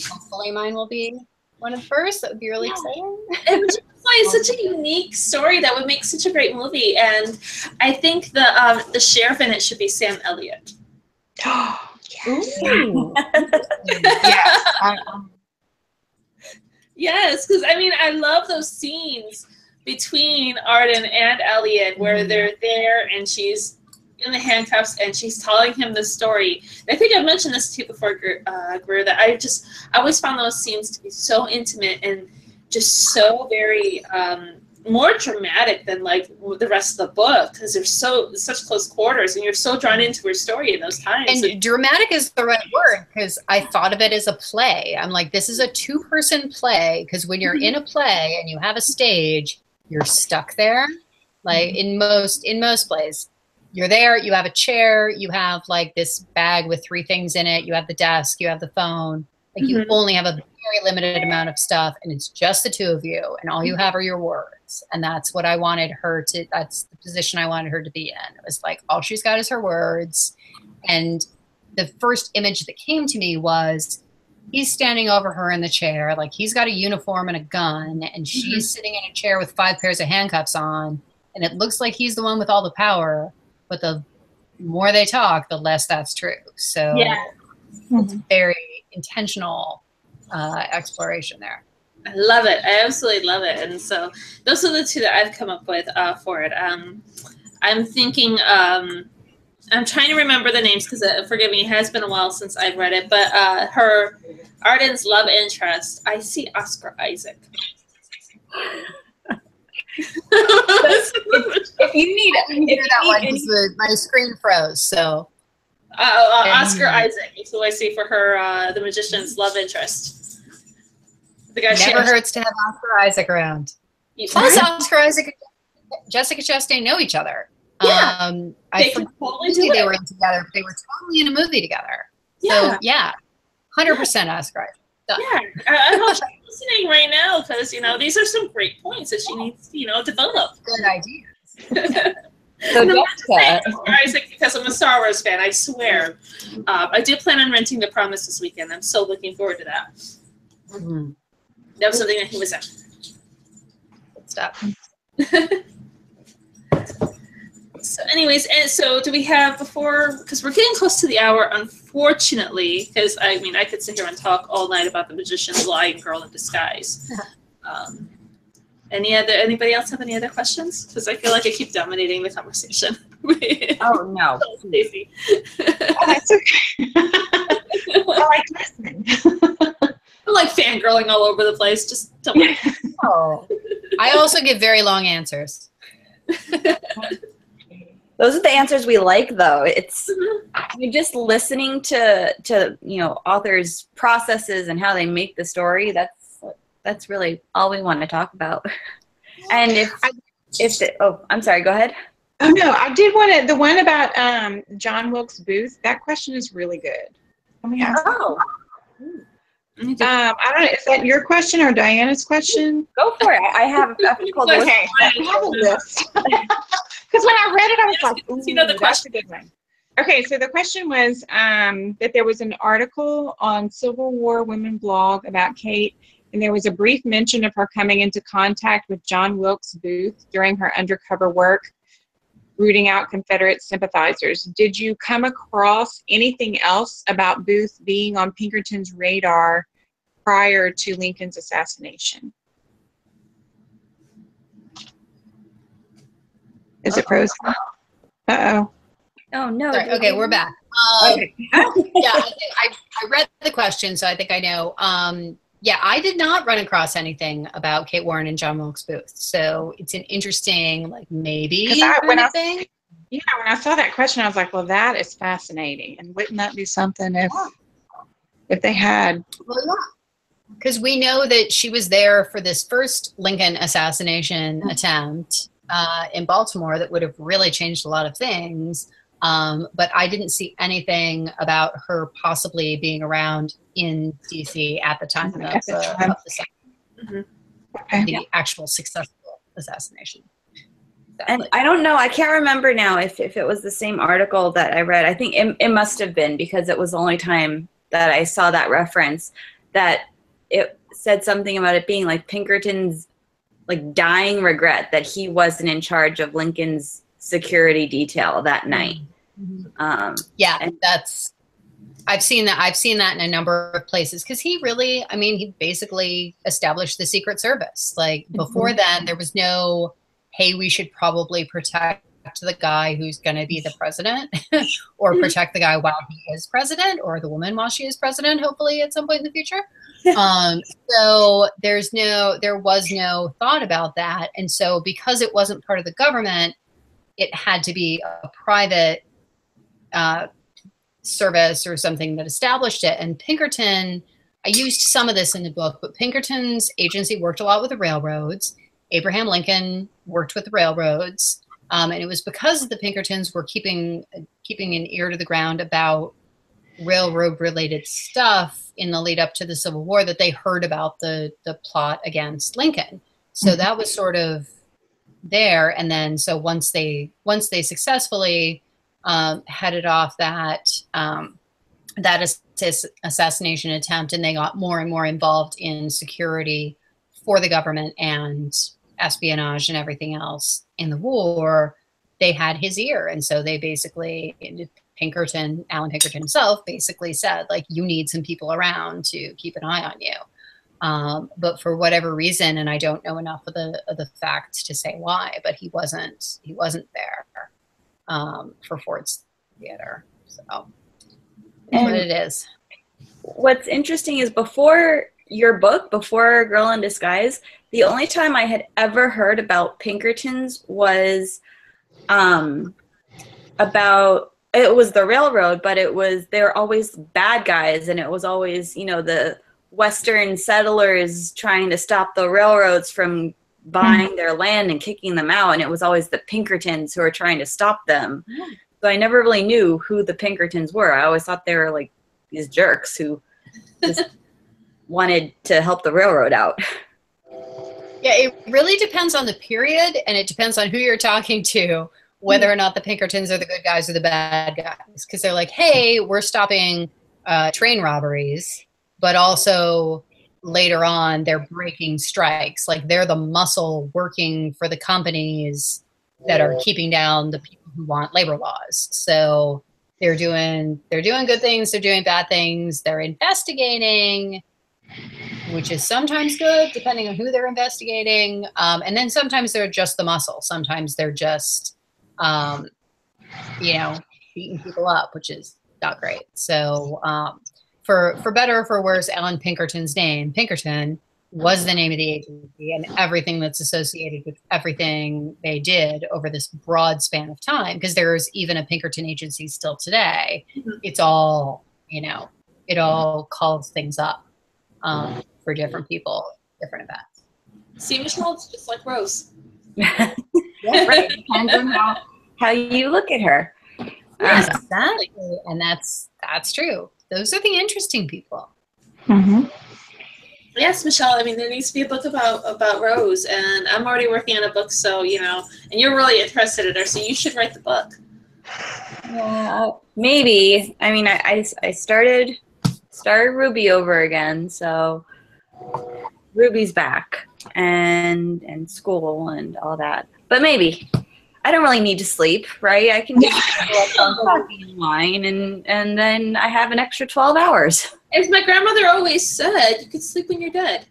hopefully mine will be one of the first. That would be really exciting. And it's such a unique story that would make such a great movie. And I think the sheriff in it should be Sam Elliott. Oh, yes. Yes, because I mean, I love those scenes between Arden and Elliot where they're there and she's in the handcuffs and she's telling him the story. I think I've mentioned this to you before, Greer, that I always found those scenes to be so intimate and just so very more dramatic than like the rest of the book, because they're such close quarters and you're so drawn into her story in those times. And dramatic is the right word, because I thought of it as a play. I'm like, this is a 2-person play, because when you're in a play and you have a stage, you're stuck there. Like in most plays, you're there, you have a chair, you have like this bag with 3 things in it, you have the desk, you have the phone. Like you only have a very limited amount of stuff, and it's just the 2 of you, and all you have are your words. And that's what I wanted her to, that's the position I wanted her to be in. It was like, all she's got is her words. And the first image that came to me was he's standing over her in the chair, like he's got a uniform and a gun, and she's sitting in a chair with 5 pairs of handcuffs on, and it looks like he's the one with all the power, but the more they talk, the less that's true. So it's very intentional exploration there. I love it. I absolutely love it. And so those are the 2 that I've come up with for it. I'm thinking, I'm trying to remember the names because, forgive me, it has been a while since I've read it, but her, Arden's love interest, I see Oscar Isaac. If you need that one, because my screen froze, so. Oscar Isaac is who I see for her, the magician's love interest. The guy never hurts to have Oscar Isaac around. Plus, Oscar Isaac and Jessica Chastain know each other. Yeah, I totally they were in together, but they were totally in a movie together. Yeah. So, 100% Oscar Isaac. Done. Yeah, I hope she's listening right now, because, these are some great points that she needs to, develop. Good ideas. So Jessica, Isaac, because I'm a Star Wars fan, I swear. I do plan on renting The Promise this weekend. I'm so looking forward to that. That was something that he was at. Good stuff. So anyways, and so do we have because we're getting close to the hour, unfortunately, because I mean, I could sit here and talk all night about the magician's lie and Girl in Disguise. Anybody else have any other questions? Because I feel like I keep dominating the conversation. Oh, no. Stacey. That's okay. I like listening. I'm like fangirling all over the place. Just tell me. Oh. I also give very long answers. Those are the answers we like, though. It's you're just listening to authors' processes and how they make the story. That's really all we want to talk about. And I'm sorry, go ahead. Oh no, I did want the one about John Wilkes Booth. That question is really good. Let me ask. Oh. I don't know. Is that your question or Diana's question? Go for it. I have a couple of okay. I have a list. Because when I read it, I was like, ooh, the question. That's a good one. Okay, so the question was that there was an article on Civil War Women blog about Kate, and there was a brief mention of her coming into contact with John Wilkes Booth during her undercover work, rooting out Confederate sympathizers. Did you come across anything else about Booth being on Pinkerton's radar prior to Lincoln's assassination? Is it frozen? Uh-oh. Oh, no. Sorry. Okay, we're back. Okay. Yeah, I think I read the question, so I think I know. Yeah, I did not run across anything about Kate Warne and John Wilkes Booth, so it's an interesting, like, maybe when I thing. Yeah, when I saw that question, I was like, well, that is fascinating. And wouldn't that be something if they had? Well, yeah. Because we know that she was there for this first Lincoln assassination attempt, in Baltimore that would have really changed a lot of things. But I didn't see anything about her possibly being around in DC at the time of the actual successful assassination. And I don't know, I can't remember now if it was the same article that I read. I think it must have been, because it was the only time that I saw that reference, that it said something about it being like Pinkerton's like dying regret that he wasn't in charge of Lincoln's security detail that night. Yeah, I've seen that in a number of places, because he really, I mean, he basically established the Secret Service. Like before then, there was no, hey, we should probably protect the guy who's going to be the president or protect the guy while he is president, or the woman while she is president, hopefully at some point in the future. So there was no thought about that. And so because it wasn't part of the government, it had to be a private service or something that established it. And Pinkerton, I used some of this in the book, but Pinkerton's agency worked a lot with the railroads. Abraham Lincoln worked with the railroads. And it was because the Pinkertons were keeping an ear to the ground about railroad related stuff in the lead up to the Civil War that they heard about the plot against Lincoln. So that was sort of there. And then, so once they successfully headed off that assassination attempt, and they got more and more involved in security for the government and espionage and everything else in the war, they had his ear. And so they basically, Alan Pinkerton himself basically said, like, you need some people around to keep an eye on you. But for whatever reason, and I don't know enough of the facts to say why, but he wasn't there for Ford's Theater. So that's what it is. What's interesting is before your book, before Girl in Disguise, the only time I had ever heard about Pinkertons was about, it was the railroad, but they're always bad guys, and it was always, the Western settlers trying to stop the railroads from buying their land and kicking them out, and it was always the Pinkertons who are trying to stop them. So I never really knew who the Pinkertons were. I always thought they were like these jerks who just wanted to help the railroad out. Yeah, it really depends on the period, and it depends on who you're talking to, whether or not the Pinkertons are the good guys or the bad guys. Because they're like, hey, we're stopping train robberies, but also later on they're breaking strikes. Like, they're the muscle working for the companies that are keeping down the people who want labor laws. So they're doing good things, they're doing bad things, they're investigating, which is sometimes good, depending on who they're investigating. And then sometimes they're just the muscle. Sometimes they're just, beating people up, which is not great. So for better or for worse, Alan Pinkerton's name, Pinkerton, was the name of the agency, and everything that's associated with everything they did over this broad span of time, because there's even a Pinkerton agency still today. It's all, it all calls things up for different people, different events. See, Michelle, it's just like Rose. Yeah, right. Depends on how you look at her. Yes, exactly. And that's true. Those are the interesting people. Yes, Michelle, I mean, there needs to be a book about Rose, and I'm already working on a book, so, and you're really interested in her, so you should write the book. Yeah, maybe. I mean, I started Ruby over again, so Ruby's back, and school and all that. But maybe. I don't really need to sleep, right? I can just go online, and then I have an extra 12 hours. As my grandmother always said, you could sleep when you're dead.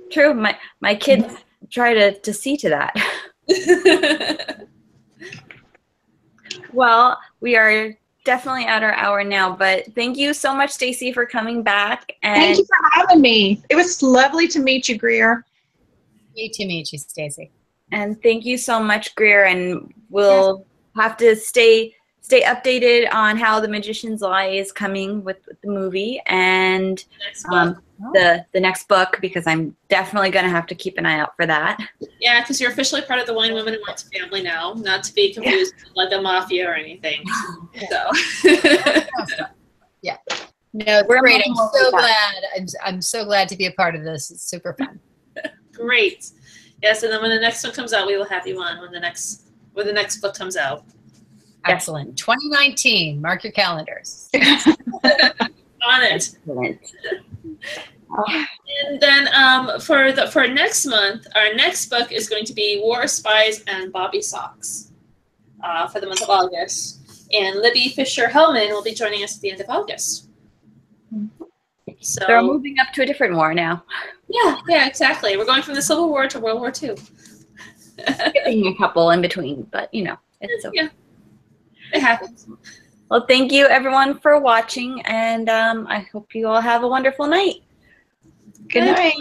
True. My kids try to see to that. Well, we are definitely at our hour now, but thank you so much, Stacy, for coming back. And thank you for having me. It was lovely to meet you, Greer. Great to meet you, Stacy. And thank you so much, Greer, and we'll have to stay stay updated on how The Magician's Lie is coming with the movie and Next book. the next book, because I'm definitely going to have to keep an eye out for that. Yeah, because you're officially part of the Wine Women and Wines family now, not to be confused with like a mafia or anything. So. Yeah. No, We're great. I'm moving so on. glad. I'm so glad to be a part of this. It's super fun. Great. Yes, and then when the next one comes out, we will have you on when the next book comes out. Excellent. 2019. Mark your calendars. On it. Excellent. And then for next month, our next book is going to be War Spies and Bobby Socks for the month of August. And Libby Fisher-Hellman will be joining us at the end of August. So They're moving up to a different war now. Yeah, exactly. We're going from the Civil War to World War II. Skipping a couple in between, but you know, it's okay. Yeah, it happens. Well, thank you everyone for watching, and I hope you all have a wonderful night. Good night.